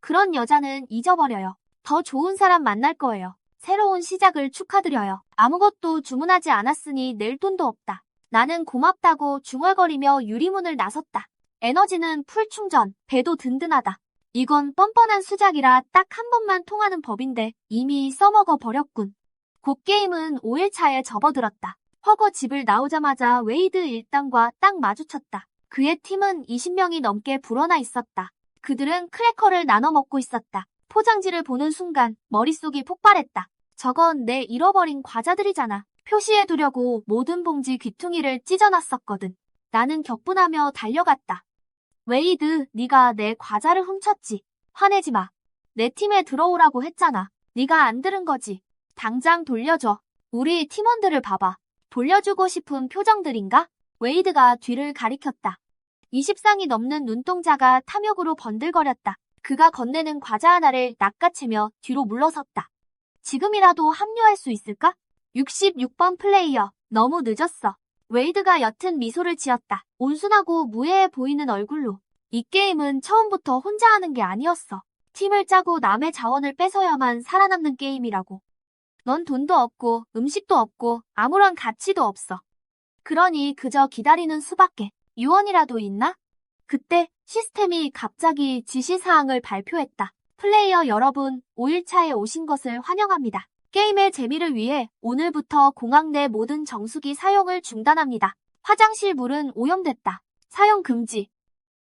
그런 여자는 잊어버려요. 더 좋은 사람 만날 거예요. 새로운 시작을 축하드려요. 아무것도 주문하지 않았으니 낼 돈도 없다. 나는 고맙다고 중얼거리며 유리문을 나섰다. 에너지는 풀 충전, 배도 든든하다. 이건 뻔뻔한 수작이라 딱 한 번만 통하는 법인데 이미 써먹어 버렸군. 곧 게임은 5일차에 접어들었다. 허거 집을 나오자마자 웨이드 일당과 딱 마주쳤다. 그의 팀은 20명이 넘게 불어나 있었다. 그들은 크래커를 나눠 먹고 있었다. 포장지를 보는 순간 머릿속이 폭발했다. 저건 내 잃어버린 과자들이잖아. 표시해두려고 모든 봉지 귀퉁이를 찢어놨었거든. 나는 격분하며 달려갔다. 웨이드, 네가 내 과자를 훔쳤지. 화내지 마. 내 팀에 들어오라고 했잖아. 네가 안 들은 거지. 당장 돌려줘. 우리 팀원들을 봐봐. 돌려주고 싶은 표정들인가? 웨이드가 뒤를 가리켰다. 20쌍이 넘는 눈동자가 탐욕으로 번들거렸다. 그가 건네는 과자 하나를 낚아채며 뒤로 물러섰다. 지금이라도 합류할 수 있을까? 66번 플레이어, 너무 늦었어. 웨이드가 옅은 미소를 지었다. 온순하고 무해해 보이는 얼굴로. 이 게임은 처음부터 혼자 하는 게 아니었어. 팀을 짜고 남의 자원을 뺏어야만 살아남는 게임이라고. 넌 돈도 없고 음식도 없고 아무런 가치도 없어. 그러니 그저 기다리는 수밖에. 유언이라도 있나? 그때 시스템이 갑자기 지시사항을 발표했다. 플레이어 여러분, 5일차에 오신 것을 환영합니다. 게임의 재미를 위해 오늘부터 공항 내 모든 정수기 사용을 중단합니다. 화장실 물은 오염됐다. 사용 금지.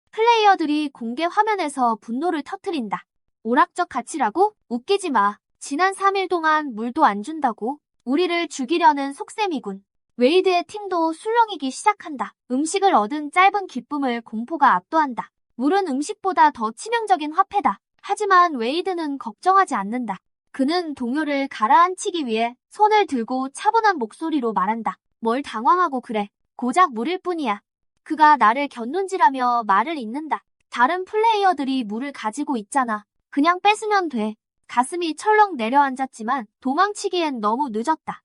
플레이어들이 공개 화면에서 분노를 터뜨린다. 오락적 가치라고? 웃기지 마. 지난 3일 동안 물도 안 준다고? 우리를 죽이려는 속셈이군. 웨이드의 팀도 술렁이기 시작한다. 음식을 얻은 짧은 기쁨을 공포가 압도한다. 물은 음식보다 더 치명적인 화폐다. 하지만 웨이드는 걱정하지 않는다. 그는 동료를 가라앉히기 위해 손을 들고 차분한 목소리로 말한다. 뭘 당황하고 그래. 고작 물일 뿐이야. 그가 나를 곁눈질하며 말을 잇는다. 다른 플레이어들이 물을 가지고 있잖아. 그냥 뺏으면 돼. 가슴이 철렁 내려앉았지만 도망치기엔 너무 늦었다.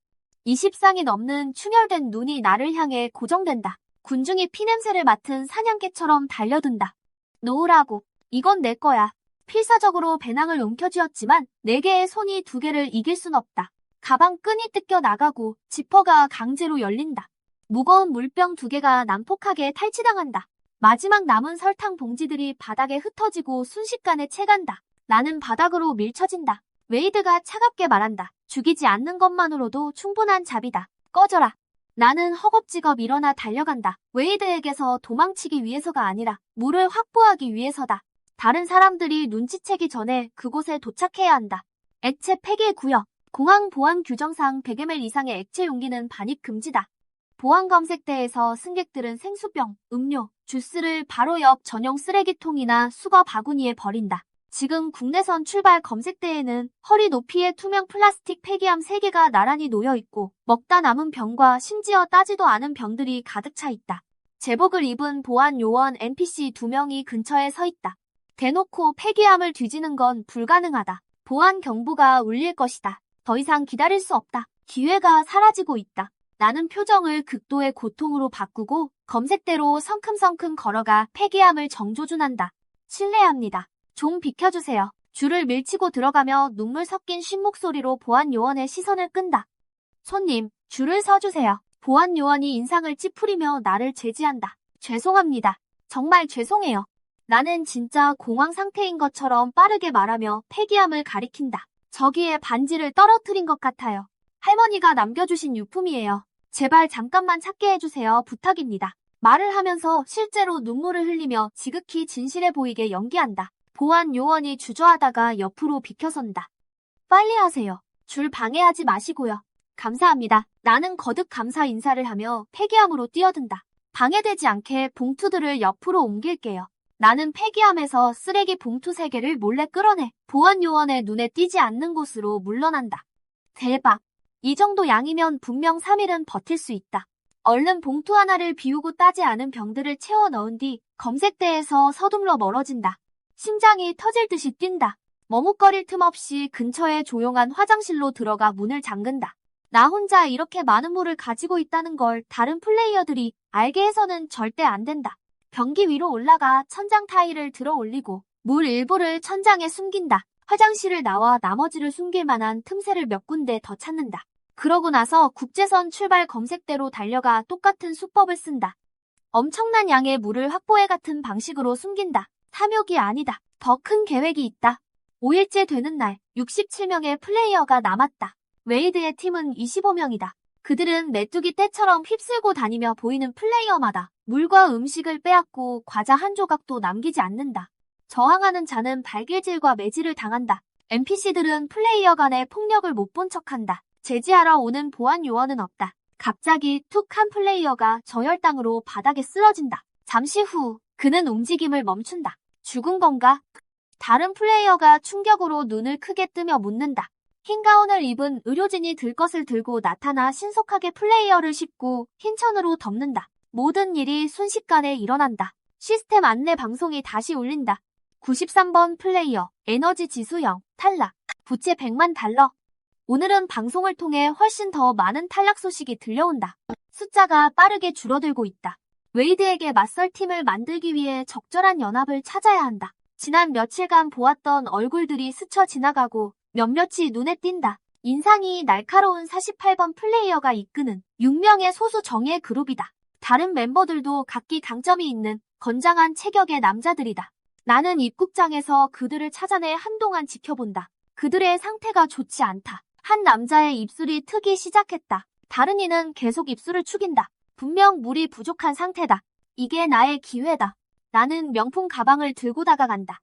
20쌍이 넘는 충혈된 눈이 나를 향해 고정된다. 군중이 피냄새를 맡은 사냥개처럼 달려든다. 놓으라고. 이건 내 거야. 필사적으로 배낭을 움켜쥐었지만 4개의 손이 2개를 이길 순 없다. 가방 끈이 뜯겨 나가고 지퍼가 강제로 열린다. 무거운 물병 2개가 난폭하게 탈취당한다. 마지막 남은 설탕 봉지들이 바닥에 흩어지고 순식간에 채간다. 나는 바닥으로 밀쳐진다. 웨이드가 차갑게 말한다. 죽이지 않는 것만으로도 충분한 잡이다. 꺼져라. 나는 허겁지겁 일어나 달려간다. 웨이드에게서 도망치기 위해서가 아니라 물을 확보하기 위해서다. 다른 사람들이 눈치채기 전에 그곳에 도착해야 한다. 액체 폐기 구역. 공항 보안 규정상 100ml 이상의 액체 용기는 반입 금지다. 보안 검색대에서 승객들은 생수병, 음료, 주스를 바로 옆 전용 쓰레기통이나 수거 바구니에 버린다. 지금 국내선 출발 검색대에는 허리 높이의 투명 플라스틱 폐기함 3개가 나란히 놓여 있고 먹다 남은 병과 심지어 따지도 않은 병들이 가득 차 있다. 제복을 입은 보안 요원 NPC 2명이 근처에 서 있다. 대놓고 폐기함을 뒤지는 건 불가능하다. 보안 경보가 울릴 것이다. 더 이상 기다릴 수 없다. 기회가 사라지고 있다. 나는 표정을 극도의 고통으로 바꾸고 검색대로 성큼성큼 걸어가 폐기함을 정조준한다. 실례합니다. 좀 비켜주세요. 줄을 밀치고 들어가며 눈물 섞인 쉰 목소리로 보안 요원의 시선을 끈다. 손님, 줄을 서주세요. 보안 요원이 인상을 찌푸리며 나를 제지한다. 죄송합니다. 정말 죄송해요. 나는 진짜 공황 상태인 것처럼 빠르게 말하며 폐기함을 가리킨다. 저기에 반지를 떨어뜨린 것 같아요. 할머니가 남겨주신 유품이에요. 제발 잠깐만 찾게 해주세요. 부탁입니다. 말을 하면서 실제로 눈물을 흘리며 지극히 진실해 보이게 연기한다. 보안 요원이 주저하다가 옆으로 비켜선다. 빨리 하세요. 줄 방해하지 마시고요. 감사합니다. 나는 거듭 감사 인사를 하며 폐기함으로 뛰어든다. 방해되지 않게 봉투들을 옆으로 옮길게요. 나는 폐기함에서 쓰레기 봉투 3개를 몰래 끌어내 보안 요원의 눈에 띄지 않는 곳으로 물러난다. 대박. 이 정도 양이면 분명 3일은 버틸 수 있다. 얼른 봉투 하나를 비우고 따지 않은 병들을 채워 넣은 뒤 검색대에서 서둘러 멀어진다. 심장이 터질 듯이 뛴다. 머뭇거릴 틈 없이 근처의 조용한 화장실로 들어가 문을 잠근다. 나 혼자 이렇게 많은 물을 가지고 있다는 걸 다른 플레이어들이 알게 해서는 절대 안 된다. 변기 위로 올라가 천장 타일을 들어 올리고 물 일부를 천장에 숨긴다. 화장실을 나와 나머지를 숨길 만한 틈새를 몇 군데 더 찾는다. 그러고 나서 국제선 출발 검색대로 달려가 똑같은 수법을 쓴다. 엄청난 양의 물을 확보해 같은 방식으로 숨긴다. 탐욕이 아니다. 더 큰 계획이 있다. 5일째 되는 날, 67명의 플레이어가 남았다. 웨이드의 팀은 25명이다. 그들은 메뚜기 떼처럼 휩쓸고 다니며 보이는 플레이어마다 물과 음식을 빼앗고 과자 한 조각도 남기지 않는다. 저항하는 자는 발길질과 매질을 당한다. NPC들은 플레이어 간의 폭력을 못 본 척한다. 제지하러 오는 보안 요원은 없다. 갑자기 툭 한 플레이어가 저혈당으로 바닥에 쓰러진다. 잠시 후 그는 움직임을 멈춘다. 죽은 건가? 다른 플레이어가 충격으로 눈을 크게 뜨며 묻는다. 흰 가운을 입은 의료진이 들 것을 들고 나타나 신속하게 플레이어를 싣고 흰 천으로 덮는다. 모든 일이 순식간에 일어난다. 시스템 안내 방송이 다시 울린다. 93번 플레이어, 에너지 지수 0, 탈락, 부채 100만 달러. 오늘은 방송을 통해 훨씬 더 많은 탈락 소식이 들려온다. 숫자가 빠르게 줄어들고 있다. 웨이드에게 맞설 팀을 만들기 위해 적절한 연합을 찾아야 한다. 지난 며칠간 보았던 얼굴들이 스쳐 지나가고 몇몇이 눈에 띈다. 인상이 날카로운 48번 플레이어가 이끄는 6명의 소수 정예 그룹이다. 다른 멤버들도 각기 강점이 있는 건장한 체격의 남자들이다. 나는 입국장에서 그들을 찾아내 한동안 지켜본다. 그들의 상태가 좋지 않다. 한 남자의 입술이 트기 시작했다. 다른 이는 계속 입술을 축인다. 분명 물이 부족한 상태다. 이게 나의 기회다. 나는 명품 가방을 들고 다가간다.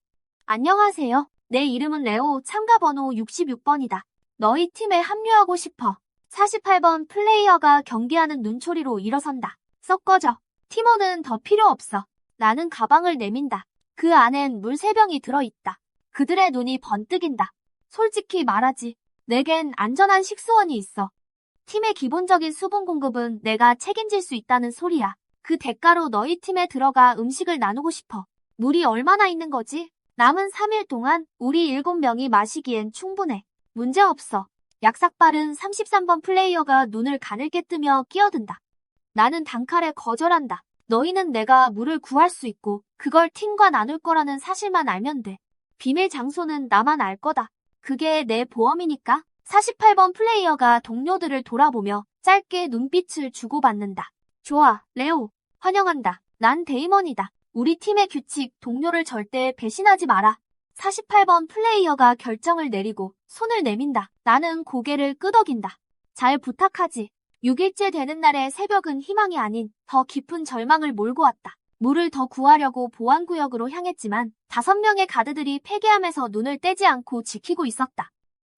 안녕하세요. 내 이름은 레오, 참가 번호 66번이다. 너희 팀에 합류하고 싶어. 48번 플레이어가 경계하는 눈초리로 일어선다. 썩 꺼져. 팀원은 더 필요 없어. 나는 가방을 내민다. 그 안엔 물 3병이 들어있다. 그들의 눈이 번뜩인다. 솔직히 말하지. 내겐 안전한 식수원이 있어. 팀의 기본적인 수분 공급은 내가 책임질 수 있다는 소리야. 그 대가로 너희 팀에 들어가 음식을 나누고 싶어. 물이 얼마나 있는 거지? 남은 3일 동안 우리 7명이 마시기엔 충분해. 문제없어. 약삭빠른 33번 플레이어가 눈을 가늘게 뜨며 끼어든다. 나는 단칼에 거절한다. 너희는 내가 물을 구할 수 있고 그걸 팀과 나눌 거라는 사실만 알면 돼. 비밀 장소는 나만 알 거다. 그게 내 보험이니까. 48번 플레이어가 동료들을 돌아보며 짧게 눈빛을 주고받는다. 좋아, 레오. 환영한다. 난 데이먼이다. 우리 팀의 규칙, 동료를 절대 배신하지 마라. 48번 플레이어가 결정을 내리고 손을 내민다. 나는 고개를 끄덕인다. 잘 부탁하지. 6일째 되는 날의 새벽은 희망이 아닌 더 깊은 절망을 몰고 왔다. 물을 더 구하려고 보안구역으로 향했지만 5명의 가드들이 폐기함에서 눈을 떼지 않고 지키고 있었다.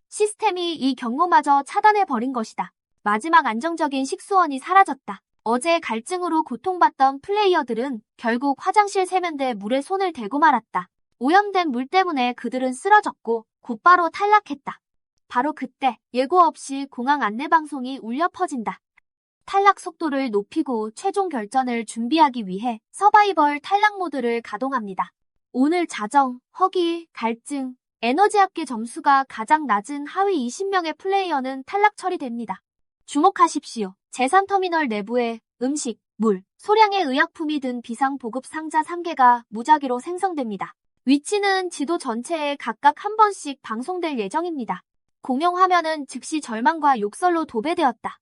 시스템이 이 경로마저 차단해버린 것이다. 마지막 안정적인 식수원이 사라졌다. 어제 갈증으로 고통받던 플레이어들은 결국 화장실 세면대에 물에 손을 대고 말았다. 오염된 물 때문에 그들은 쓰러졌고 곧바로 탈락했다. 바로 그때 예고 없이 공항 안내방송이 울려 퍼진다. 탈락 속도를 높이고 최종 결전을 준비하기 위해 서바이벌 탈락 모드를 가동합니다. 오늘 자정, 허기, 갈증, 에너지 합계 점수가 가장 낮은 하위 20명의 플레이어는 탈락 처리됩니다. 주목하십시오. 제3터미널 내부에 음식, 물, 소량의 의약품이 든 비상보급 상자 3개가 무작위로 생성됩니다. 위치는 지도 전체에 각각 한 번씩 방송될 예정입니다. 공용 화면은 즉시 절망과 욕설로 도배되었다.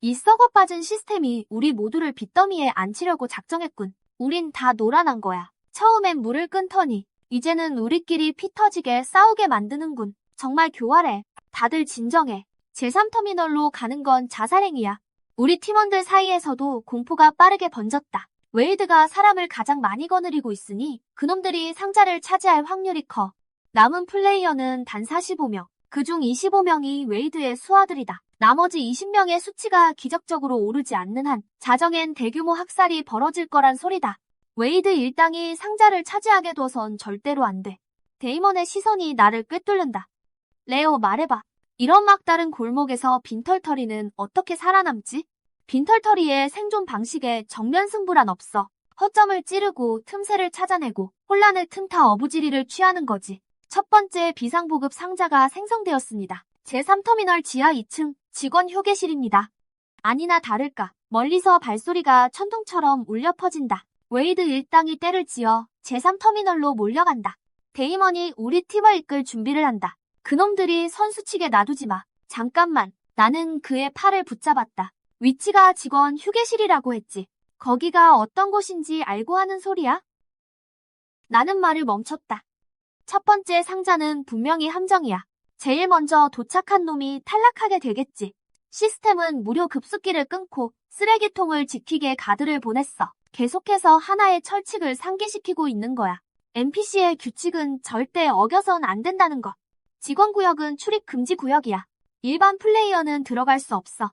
이 썩어 빠진 시스템이 우리 모두를 빚더미에 앉히려고 작정했군. 우린 다 노란한 거야. 처음엔 물을 끊더니 이제는 우리끼리 피 터지게 싸우게 만드는군. 정말 교활해. 다들 진정해. 제3터미널로 가는 건 자살행위야. 우리 팀원들 사이에서도 공포가 빠르게 번졌다. 웨이드가 사람을 가장 많이 거느리고 있으니 그놈들이 상자를 차지할 확률이 커. 남은 플레이어는 단 45명. 그중 25명이 웨이드의 수하들이다. 나머지 20명의 수치가 기적적으로 오르지 않는 한 자정엔 대규모 학살이 벌어질 거란 소리다. 웨이드 일당이 상자를 차지하게 둬선 절대로 안 돼. 데이먼의 시선이 나를 꿰뚫는다. 레오, 말해봐. 이런 막다른 골목에서 빈털터리는 어떻게 살아남지? 빈털터리의 생존 방식에 정면 승부란 없어. 허점을 찌르고 틈새를 찾아내고 혼란을 틈타 어부지리를 취하는 거지. 첫 번째 비상보급 상자가 생성되었습니다. 제3터미널 지하 2층 직원 휴게실입니다. 아니나 다를까 멀리서 발소리가 천둥처럼 울려 퍼진다. 웨이드 일당이 때를 지어 제3터미널로 몰려간다. 데이먼이 우리 팀을 이끌 준비를 한다. 그놈들이 선수 측에 놔두지 마. 잠깐만. 나는 그의 팔을 붙잡았다. 위치가 직원 휴게실이라고 했지. 거기가 어떤 곳인지 알고 하는 소리야? 나는 말을 멈췄다. 첫 번째 상자는 분명히 함정이야. 제일 먼저 도착한 놈이 탈락하게 되겠지. 시스템은 무료 급습기를 끊고 쓰레기통을 지키게 가드를 보냈어. 계속해서 하나의 철칙을 상기시키고 있는 거야. NPC의 규칙은 절대 어겨선 안 된다는 것. 직원구역은 출입 금지 구역이야. 일반 플레이어는 들어갈 수 없어.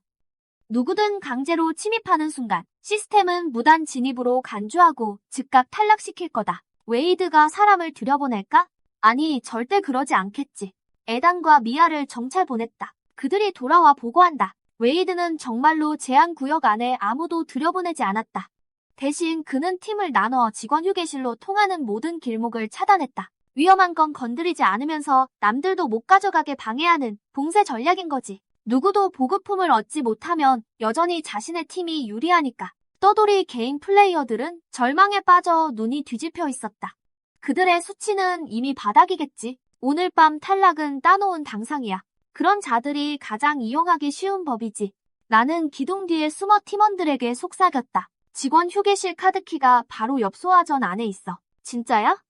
누구든 강제로 침입하는 순간 시스템은 무단 진입으로 간주하고 즉각 탈락시킬 거다. 웨이드가 사람을 들여보낼까? 아니, 절대 그러지 않겠지. 에단과 미아를 정찰 보냈다. 그들이 돌아와 보고한다. 웨이드는 정말로 제한 구역 안에 아무도 들여보내지 않았다. 대신 그는 팀을 나눠 직원 휴게실로 통하는 모든 길목을 차단했다. 위험한 건 건드리지 않으면서 남들도 못 가져가게 방해하는 봉쇄 전략인 거지. 누구도 보급품을 얻지 못하면 여전히 자신의 팀이 유리하니까. 떠돌이 개인 플레이어들은 절망에 빠져 눈이 뒤집혀 있었다. 그들의 수치는 이미 바닥이겠지. 오늘 밤 탈락은 따놓은 당상이야. 그런 자들이 가장 이용하기 쉬운 법이지. 나는 기둥 뒤에 숨어 팀원들에게 속삭였다. 직원 휴게실 카드키가 바로 옆 소화전 안에 있어. 진짜야?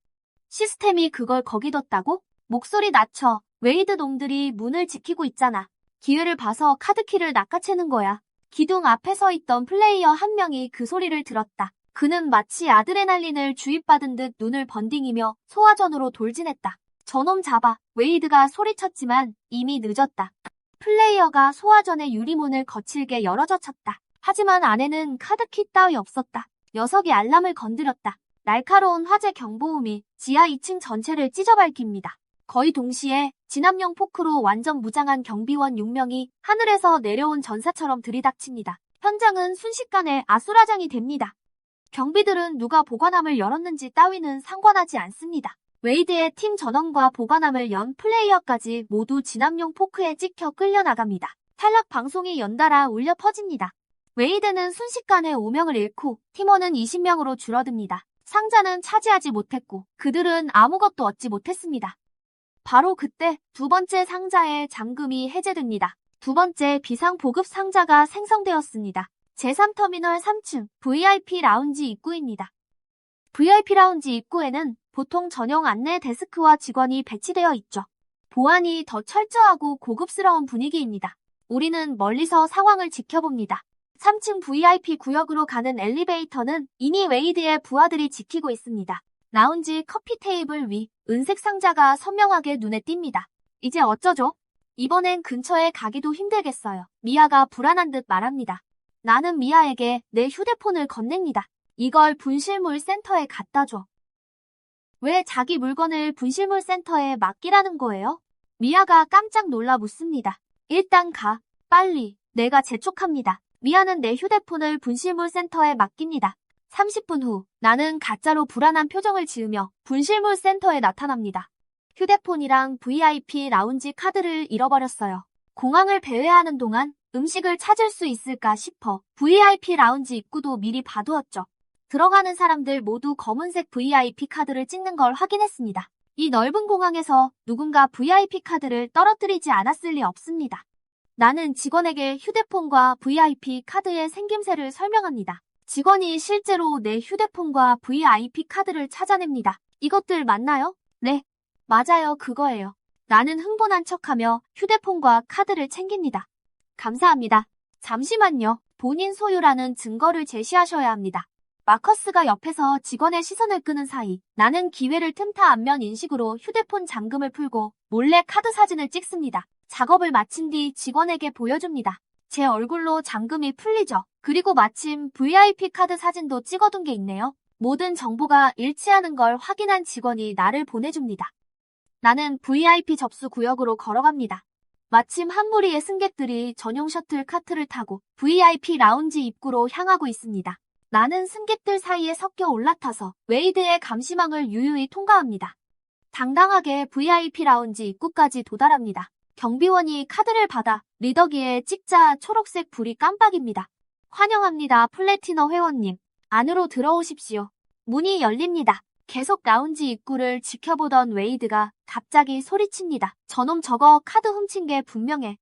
시스템이 그걸 거기 뒀다고? 목소리 낮춰. 웨이드 놈들이 문을 지키고 있잖아. 기회를 봐서 카드키를 낚아채는 거야. 기둥 앞에 서 있던 플레이어 한 명이 그 소리를 들었다. 그는 마치 아드레날린을 주입받은 듯 눈을 번딩이며 소화전으로 돌진했다. 저놈 잡아. 웨이드가 소리쳤지만 이미 늦었다. 플레이어가 소화전의 유리문을 거칠게 열어젖혔다. 하지만 안에는 카드키 따위 없었다. 녀석이 알람을 건드렸다. 날카로운 화재 경보음이 지하 2층 전체를 찢어밟힙니다. 거의 동시에 진압용 포크로 완전 무장한 경비원 6명이 하늘에서 내려온 전사처럼 들이닥칩니다. 현장은 순식간에 아수라장이 됩니다. 경비들은 누가 보관함을 열었는지 따위는 상관하지 않습니다. 웨이드의 팀 전원과 보관함을 연 플레이어까지 모두 진압용 포크에 찍혀 끌려나갑니다. 탈락 방송이 연달아 울려 퍼집니다. 웨이드는 순식간에 5명을 잃고 팀원은 20명으로 줄어듭니다. 상자는 차지하지 못했고 그들은 아무것도 얻지 못했습니다. 바로 그때 두 번째 상자의 잠금이 해제됩니다. 두 번째 비상 보급 상자가 생성되었습니다. 제3터미널 3층 VIP 라운지 입구입니다. VIP 라운지 입구에는 보통 전용 안내 데스크와 직원이 배치되어 있죠. 보안이 더 철저하고 고급스러운 분위기입니다. 우리는 멀리서 상황을 지켜봅니다. 3층 VIP 구역으로 가는 엘리베이터는 이미 웨이드의 부하들이 지키고 있습니다. 라운지 커피 테이블 위 은색 상자가 선명하게 눈에 띕니다. 이제 어쩌죠? 이번엔 근처에 가기도 힘들겠어요. 미아가 불안한 듯 말합니다. 나는 미아에게 내 휴대폰을 건넵니다. 이걸 분실물 센터에 갖다 줘. 왜 자기 물건을 분실물 센터에 맡기라는 거예요? 미아가 깜짝 놀라 묻습니다. 일단 가. 빨리. 내가 재촉합니다. 미아는 내 휴대폰을 분실물 센터에 맡깁니다. 30분 후 나는 가짜로 불안한 표정을 지으며 분실물 센터에 나타납니다. 휴대폰이랑 VIP 라운지 카드를 잃어버렸어요. 공항을 배회하는 동안 음식을 찾을 수 있을까 싶어 VIP 라운지 입구도 미리 봐두었죠. 들어가는 사람들 모두 검은색 VIP 카드를 찍는 걸 확인했습니다. 이 넓은 공항에서 누군가 VIP 카드를 떨어뜨리지 않았을 리 없습니다. 나는 직원에게 휴대폰과 VIP 카드의 생김새를 설명합니다. 직원이 실제로 내 휴대폰과 VIP 카드를 찾아냅니다. 이것들 맞나요? 네, 맞아요. 그거예요. 나는 흥분한 척하며 휴대폰과 카드를 챙깁니다. 감사합니다. 잠시만요. 본인 소유라는 증거를 제시하셔야 합니다. 마커스가 옆에서 직원의 시선을 끄는 사이 나는 기회를 틈타 안면 인식으로 휴대폰 잠금을 풀고 몰래 카드 사진을 찍습니다. 작업을 마친 뒤 직원에게 보여줍니다. 제 얼굴로 잠금이 풀리죠. 그리고 마침 VIP 카드 사진도 찍어둔 게 있네요. 모든 정보가 일치하는 걸 확인한 직원이 나를 보내줍니다. 나는 VIP 접수 구역으로 걸어갑니다. 마침 한 무리의 승객들이 전용 셔틀 카트를 타고 VIP 라운지 입구로 향하고 있습니다. 나는 승객들 사이에 섞여 올라타서 웨이드의 감시망을 유유히 통과합니다. 당당하게 VIP 라운지 입구까지 도달합니다. 경비원이 카드를 받아 리더기에 찍자 초록색 불이 깜빡입니다. 환영합니다, 플래티넘 회원님. 안으로 들어오십시오. 문이 열립니다. 계속 라운지 입구를 지켜보던 웨이드가 갑자기 소리칩니다. 저놈 저거 카드 훔친 게 분명해.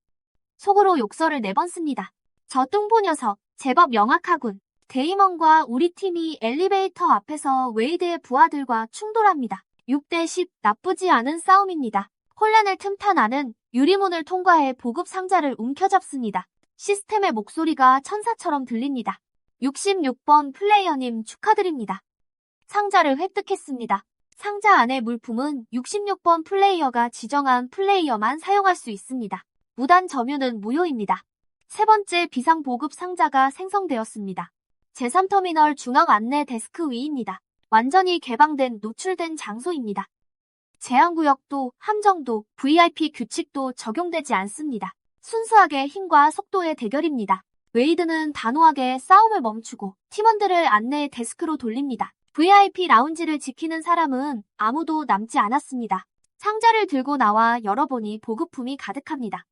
속으로 욕설을 4번 씁니다. 저 뚱보 녀석, 제법 명확하군. 데이먼과 우리 팀이 엘리베이터 앞에서 웨이드의 부하들과 충돌합니다. 6대 10, 나쁘지 않은 싸움입니다. 혼란을 틈타 나는 유리문을 통과해 보급 상자를 움켜잡습니다. 시스템의 목소리가 천사처럼 들립니다. 66번 플레이어님 축하드립니다. 상자를 획득했습니다. 상자 안의 물품은 66번 플레이어가 지정한 플레이어만 사용할 수 있습니다. 무단 점유는 무효입니다. 세 번째 비상 보급 상자가 생성되었습니다. 제3터미널 중앙 안내 데스크 위입니다. 완전히 개방된 노출된 장소입니다. 제한구역도 함정도 VIP 규칙도 적용되지 않습니다. 순수하게 힘과 속도의 대결입니다. 웨이드는 단호하게 싸움을 멈추고 팀원들을 안내 데스크로 돌립니다. VIP 라운지를 지키는 사람은 아무도 남지 않았습니다. 상자를 들고 나와 열어보니 보급품이 가득합니다.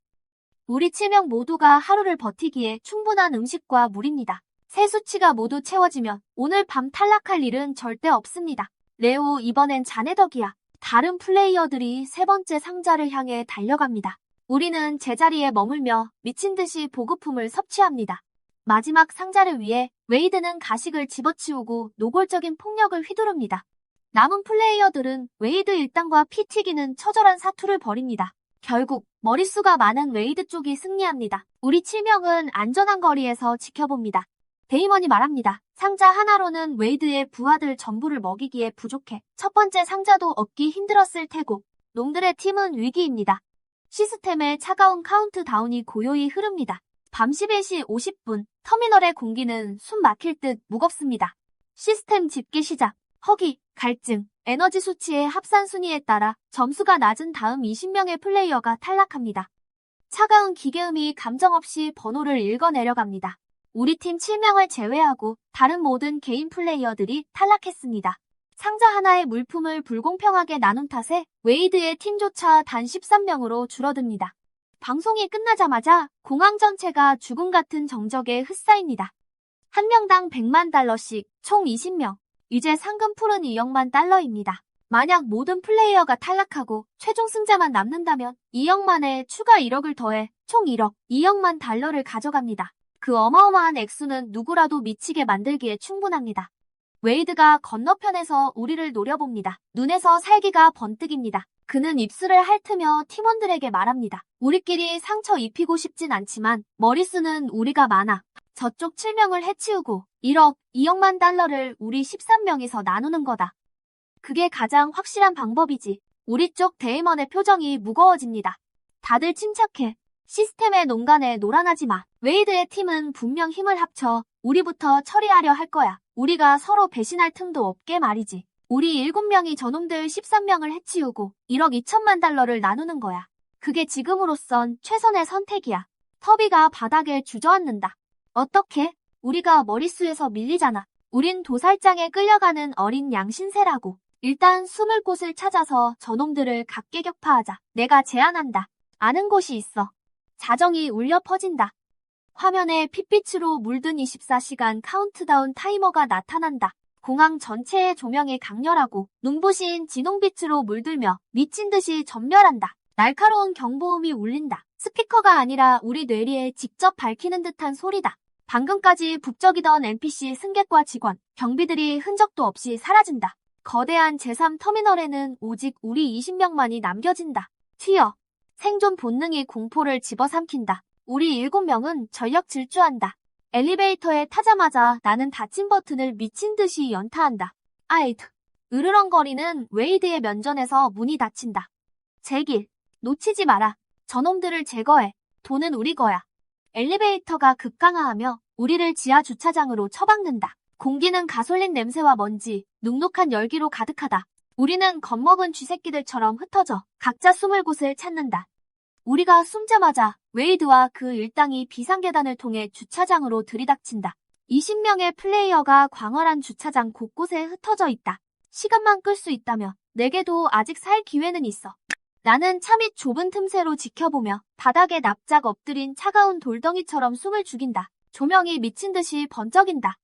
우리 7명 모두가 하루를 버티기에 충분한 음식과 물입니다. 세 수치가 모두 채워지면 오늘 밤 탈락할 일은 절대 없습니다. 레오, 이번엔 자네 덕이야. 다른 플레이어들이 세 번째 상자를 향해 달려갑니다. 우리는 제자리에 머물며 미친 듯이 보급품을 섭취합니다. 마지막 상자를 위해 웨이드는 가식을 집어치우고 노골적인 폭력을 휘두릅니다. 남은 플레이어들은 웨이드 일당과 피 튀기는 처절한 사투를 벌입니다. 결국 머릿수가 많은 웨이드 쪽이 승리합니다. 우리 7명은 안전한 거리에서 지켜봅니다. 데이먼이 말합니다. 상자 하나로는 웨이드의 부하들 전부를 먹이기에 부족해. 첫 번째 상자도 얻기 힘들었을 테고 놈들의 팀은 위기입니다. 시스템의 차가운 카운트다운이 고요히 흐릅니다. 밤 11시 50분, 터미널의 공기는 숨 막힐 듯 무겁습니다. 시스템 집계 시작, 허기, 갈증, 에너지 수치의 합산 순위에 따라 점수가 낮은 다음 20명의 플레이어가 탈락합니다. 차가운 기계음이 감정 없이 번호를 읽어 내려갑니다. 우리 팀 7명을 제외하고 다른 모든 개인 플레이어들이 탈락했습니다. 상자 하나의 물품을 불공평하게 나눈 탓에 웨이드의 팀조차 단 13명으로 줄어듭니다. 방송이 끝나자마자 공항 전체가 죽음 같은 정적에 휩싸입니다. 한 명당 100만 달러씩 총 20명. 이제 상금 풀은 2억만 달러입니다. 만약 모든 플레이어가 탈락하고 최종 승자만 남는다면 2억만에 추가 1억을 더해 총 1억, 2억만 달러를 가져갑니다. 그 어마어마한 액수는 누구라도 미치게 만들기에 충분합니다. 웨이드가 건너편에서 우리를 노려봅니다. 눈에서 살기가 번뜩입니다. 그는 입술을 핥으며 팀원들에게 말합니다. 우리끼리 상처 입히고 싶진 않지만 머릿수는 우리가 많아. 저쪽 7명을 해치우고 1억, 2억만 달러를 우리 13명이서 나누는 거다. 그게 가장 확실한 방법이지. 우리 쪽 데이먼의 표정이 무거워집니다. 다들 침착해. 시스템의 농간에 놀아나지 마. 웨이드의 팀은 분명 힘을 합쳐 우리부터 처리하려 할 거야. 우리가 서로 배신할 틈도 없게 말이지. 우리 7명이 저놈들 13명을 해치우고 1억 2천만 달러를 나누는 거야. 그게 지금으로선 최선의 선택이야. 터비가 바닥에 주저앉는다. 어떻게? 우리가 머릿수에서 밀리잖아. 우린 도살장에 끌려가는 어린 양신세라고. 일단 숨을 곳을 찾아서 저놈들을 각계격파하자. 내가 제안한다. 아는 곳이 있어. 자정이 울려 퍼진다. 화면에 핏빛으로 물든 24시간 카운트다운 타이머가 나타난다. 공항 전체의 조명이 강렬하고 눈부신 진홍빛으로 물들며 미친 듯이 전멸한다. 날카로운 경보음이 울린다. 스피커가 아니라 우리 뇌리에 직접 밝히는 듯한 소리다. 방금까지 북적이던 NPC 승객과 직원, 경비들이 흔적도 없이 사라진다. 거대한 제3터미널에는 오직 우리 20명만이 남겨진다. 튀어. 생존 본능이 공포를 집어삼킨다. 우리 7명은 전력 질주한다. 엘리베이터에 타자마자 나는 닫힌 버튼을 미친 듯이 연타한다. 아이드. 으르렁거리는 웨이드의 면전에서 문이 닫힌다. 제길. 놓치지 마라. 저놈들을 제거해. 돈은 우리 거야. 엘리베이터가 급강하하며 우리를 지하 주차장으로 처박는다. 공기는 가솔린 냄새와 먼지, 눅눅한 열기로 가득하다. 우리는 겁먹은 쥐새끼들처럼 흩어져 각자 숨을 곳을 찾는다. 우리가 숨자마자 웨이드와 그 일당이 비상계단을 통해 주차장으로 들이닥친다. 20명의 플레이어가 광활한 주차장 곳곳에 흩어져 있다. 시간만 끌 수 있다면 내게도 아직 살 기회는 있어. 나는 차 밑 좁은 틈새로 지켜보며 바닥에 납작 엎드린 차가운 돌덩이처럼 숨을 죽인다. 조명이 미친 듯이 번쩍인다.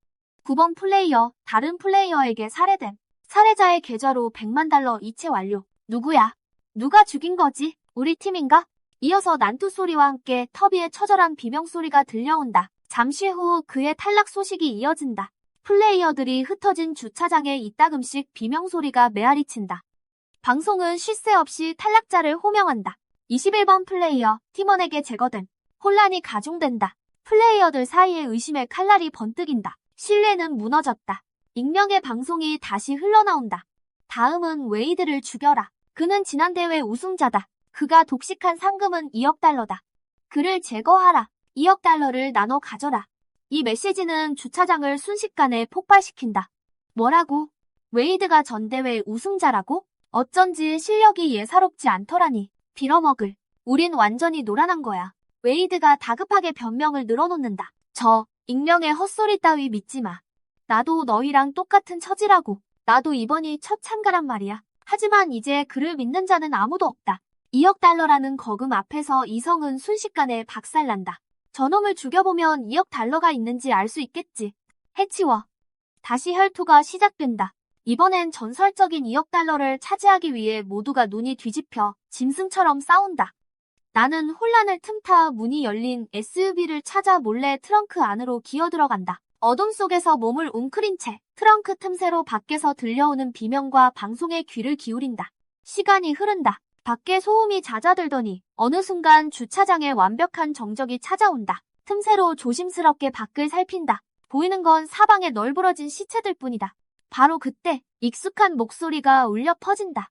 9번 플레이어, 다른 플레이어에게 살해됨. 살해자의 계좌로 100만 달러 이체 완료. 누구야? 누가 죽인 거지? 우리 팀인가? 이어서 난투 소리와 함께 터비의 처절한 비명소리가 들려온다. 잠시 후 그의 탈락 소식이 이어진다. 플레이어들이 흩어진 주차장에 이따금씩 비명소리가 메아리친다. 방송은 쉴 새 없이 탈락자를 호명한다. 21번 플레이어 팀원에게 제거됨. 혼란이 가중된다. 플레이어들 사이에 의심의 칼날이 번뜩인다. 신뢰는 무너졌다. 익명의 방송이 다시 흘러나온다. 다음은 웨이드를 죽여라. 그는 지난 대회 우승자다. 그가 독식한 상금은 2억 달러다. 그를 제거하라. 2억 달러를 나눠 가져라. 이 메시지는 주차장을 순식간에 폭발시킨다. 뭐라고? 웨이드가 전 대회 우승자라고? 어쩐지 실력이 예사롭지 않더라니. 빌어먹을. 우린 완전히 노란한 거야. 웨이드가 다급하게 변명을 늘어놓는다. 익명의 헛소리 따위 믿지 마. 나도 너희랑 똑같은 처지라고. 나도 이번이 첫 참가란 말이야. 하지만 이제 그를 믿는 자는 아무도 없다. 2억 달러라는 거금 앞에서 이성은 순식간에 박살난다. 저놈을 죽여보면 2억 달러가 있는지 알 수 있겠지. 해치워. 다시 혈투가 시작된다. 이번엔 전설적인 2억 달러를 차지하기 위해 모두가 눈이 뒤집혀 짐승처럼 싸운다. 나는 혼란을 틈타 문이 열린 SUV를 찾아 몰래 트렁크 안으로 기어들어간다. 어둠 속에서 몸을 웅크린 채 트렁크 틈새로 밖에서 들려오는 비명과 방송에 귀를 기울인다. 시간이 흐른다. 밖에 소음이 잦아들더니 어느 순간 주차장에 완벽한 정적이 찾아온다. 틈새로 조심스럽게 밖을 살핀다. 보이는 건 사방에 널브러진 시체들 뿐이다. 바로 그때 익숙한 목소리가 울려 퍼진다.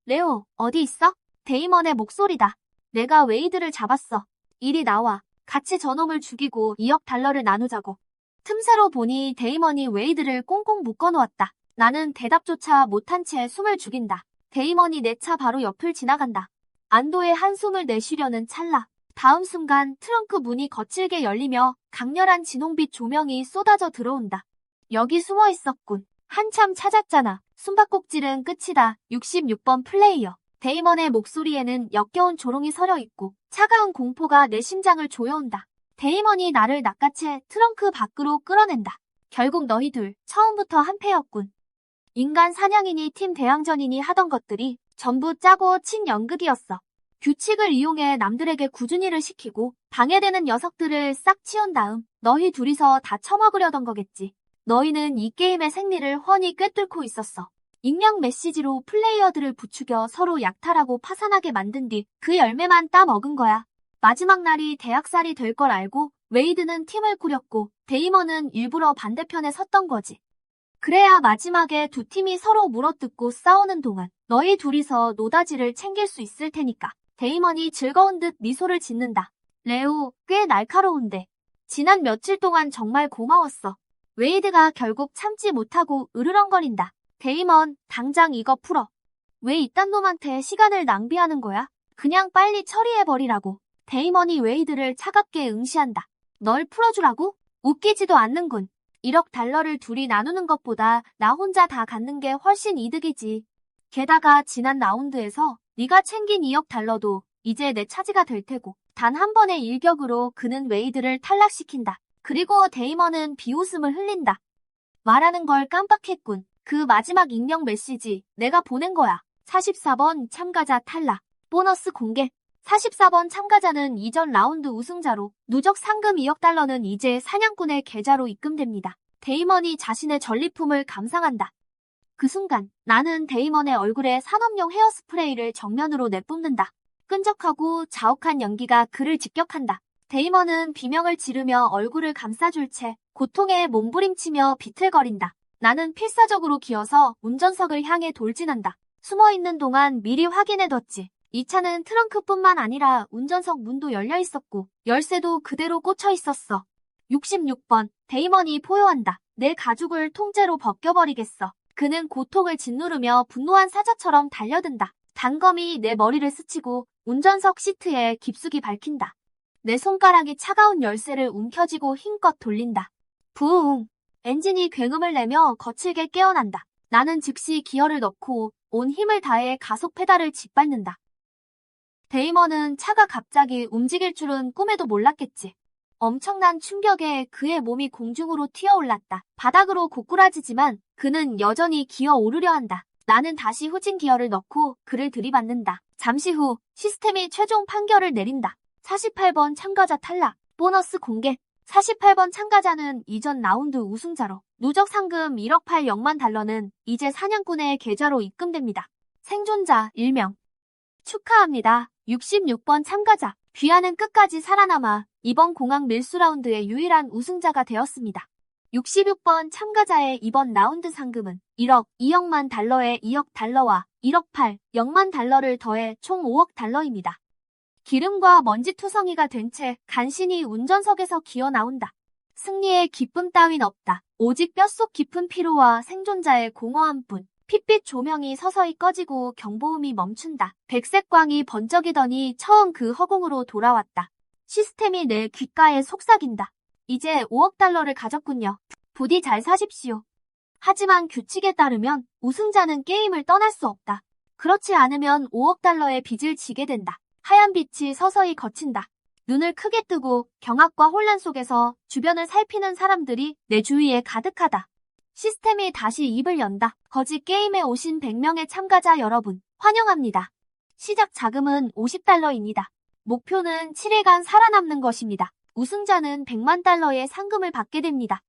레오, 어디 있어? 데이먼의 목소리다. 내가 웨이드를 잡았어. 이리 나와. 같이 저놈을 죽이고 2억 달러를 나누자고. 틈새로 보니 데이먼이 웨이드를 꽁꽁 묶어놓았다. 나는 대답조차 못한 채 숨을 죽인다. 데이먼이 내 차 바로 옆을 지나간다. 안도의 한숨을 내쉬려는 찰나. 다음 순간 트렁크 문이 거칠게 열리며 강렬한 진홍빛 조명이 쏟아져 들어온다. 여기 숨어 있었군. 한참 찾았잖아. 숨바꼭질은 끝이다. 66번 플레이어. 데이먼의 목소리에는 역겨운 조롱이 서려 있고 차가운 공포가 내 심장을 조여온다. 데이먼이 나를 낚아채 트렁크 밖으로 끌어낸다. 결국 너희들 처음부터 한패였군. 인간 사냥이니 팀 대항전이니 하던 것들이 전부 짜고 친 연극이었어. 규칙을 이용해 남들에게 꾸준히 일을 시키고 방해되는 녀석들을 싹 치운 다음 너희 둘이서 다 처먹으려던 거겠지. 너희는 이 게임의 생리를 훤히 꿰뚫고 있었어. 익명 메시지로 플레이어들을 부추겨 서로 약탈하고 파산하게 만든 뒤 그 열매만 따먹은 거야. 마지막 날이 대학살이 될 걸 알고 웨이드는 팀을 꾸렸고 데이먼은 일부러 반대편에 섰던 거지. 그래야 마지막에 두 팀이 서로 물어뜯고 싸우는 동안 너희 둘이서 노다지를 챙길 수 있을 테니까. 데이먼이 즐거운 듯 미소를 짓는다. 레오, 꽤 날카로운데. 지난 며칠 동안 정말 고마웠어. 웨이드가 결국 참지 못하고 으르렁거린다. 데이먼, 당장 이거 풀어. 왜 이딴 놈한테 시간을 낭비하는 거야? 그냥 빨리 처리해버리라고. 데이먼이 웨이드를 차갑게 응시한다. 널 풀어주라고? 웃기지도 않는군. 1억 달러를 둘이 나누는 것보다 나 혼자 다 갖는 게 훨씬 이득이지. 게다가 지난 라운드에서 네가 챙긴 2억 달러도 이제 내 차지가 될 테고 단 한 번의 일격으로 그는 웨이드를 탈락시킨다. 그리고 데이먼은 비웃음을 흘린다. 말하는 걸 깜빡했군. 그 마지막 익명 메시지 내가 보낸 거야. 44번 참가자 탈락. 보너스 공개. 44번 참가자는 이전 라운드 우승자로 누적 상금 2억 달러는 이제 사냥꾼의 계좌로 입금됩니다. 데이먼이 자신의 전리품을 감상한다. 그 순간 나는 데이먼의 얼굴에 산업용 헤어스프레이를 정면으로 내뿜는다. 끈적하고 자욱한 연기가 그를 직격한다. 데이먼은 비명을 지르며 얼굴을 감싸줄 채 고통에 몸부림치며 비틀거린다. 나는 필사적으로 기어서 운전석을 향해 돌진한다. 숨어있는 동안 미리 확인해뒀지. 이 차는 트렁크뿐만 아니라 운전석 문도 열려 있었고 열쇠도 그대로 꽂혀 있었어. 66번 데이먼이 포효한다. 내 가죽을 통째로 벗겨버리겠어. 그는 고통을 짓누르며 분노한 사자처럼 달려든다. 단검이 내 머리를 스치고 운전석 시트에 깊숙이 밝힌다. 내 손가락이 차가운 열쇠를 움켜쥐고 힘껏 돌린다. 부웅! 엔진이 굉음을 내며 거칠게 깨어난다. 나는 즉시 기어를 넣고 온 힘을 다해 가속 페달을 짓밟는다. 데이먼은 차가 갑자기 움직일 줄은 꿈에도 몰랐겠지. 엄청난 충격에 그의 몸이 공중으로 튀어올랐다. 바닥으로 고꾸라지지만 그는 여전히 기어 오르려 한다. 나는 다시 후진 기어를 넣고 그를 들이받는다. 잠시 후 시스템이 최종 판결을 내린다. 48번 참가자 탈락. 보너스 공개. 48번 참가자는 이전 라운드 우승자로 누적 상금 1억 8억만 달러는 이제 사냥꾼의 계좌로 입금됩니다. 생존자 1명. 축하합니다. 66번 참가자. 귀하는 끝까지 살아남아 이번 공항 밀수 라운드의 유일한 우승자가 되었습니다. 66번 참가자의 이번 라운드 상금은 1억 2억만 달러에 2억 달러와 1억 8억만 달러를 더해 총 5억 달러입니다. 기름과 먼지 투성이가 된 채 간신히 운전석에서 기어 나온다. 승리의 기쁨 따윈 없다. 오직 뼛속 깊은 피로와 생존자의 공허함뿐. 핏빛 조명이 서서히 꺼지고 경보음이 멈춘다. 백색 광이 번쩍이더니 처음 그 허공으로 돌아왔다. 시스템이 내 귓가에 속삭인다. 이제 5억 달러를 가졌군요. 부디 잘 사십시오. 하지만 규칙에 따르면 우승자는 게임을 떠날 수 없다. 그렇지 않으면 5억 달러의 빚을 지게 된다. 하얀 빛이 서서히 거친다. 눈을 크게 뜨고 경악과 혼란 속에서 주변을 살피는 사람들이 내 주위에 가득하다. 시스템이 다시 입을 연다. 거짓 게임에 오신 100명의 참가자 여러분, 환영합니다. 시작 자금은 50달러입니다. 목표는 7일간 살아남는 것입니다. 우승자는 100만 달러의 상금을 받게 됩니다.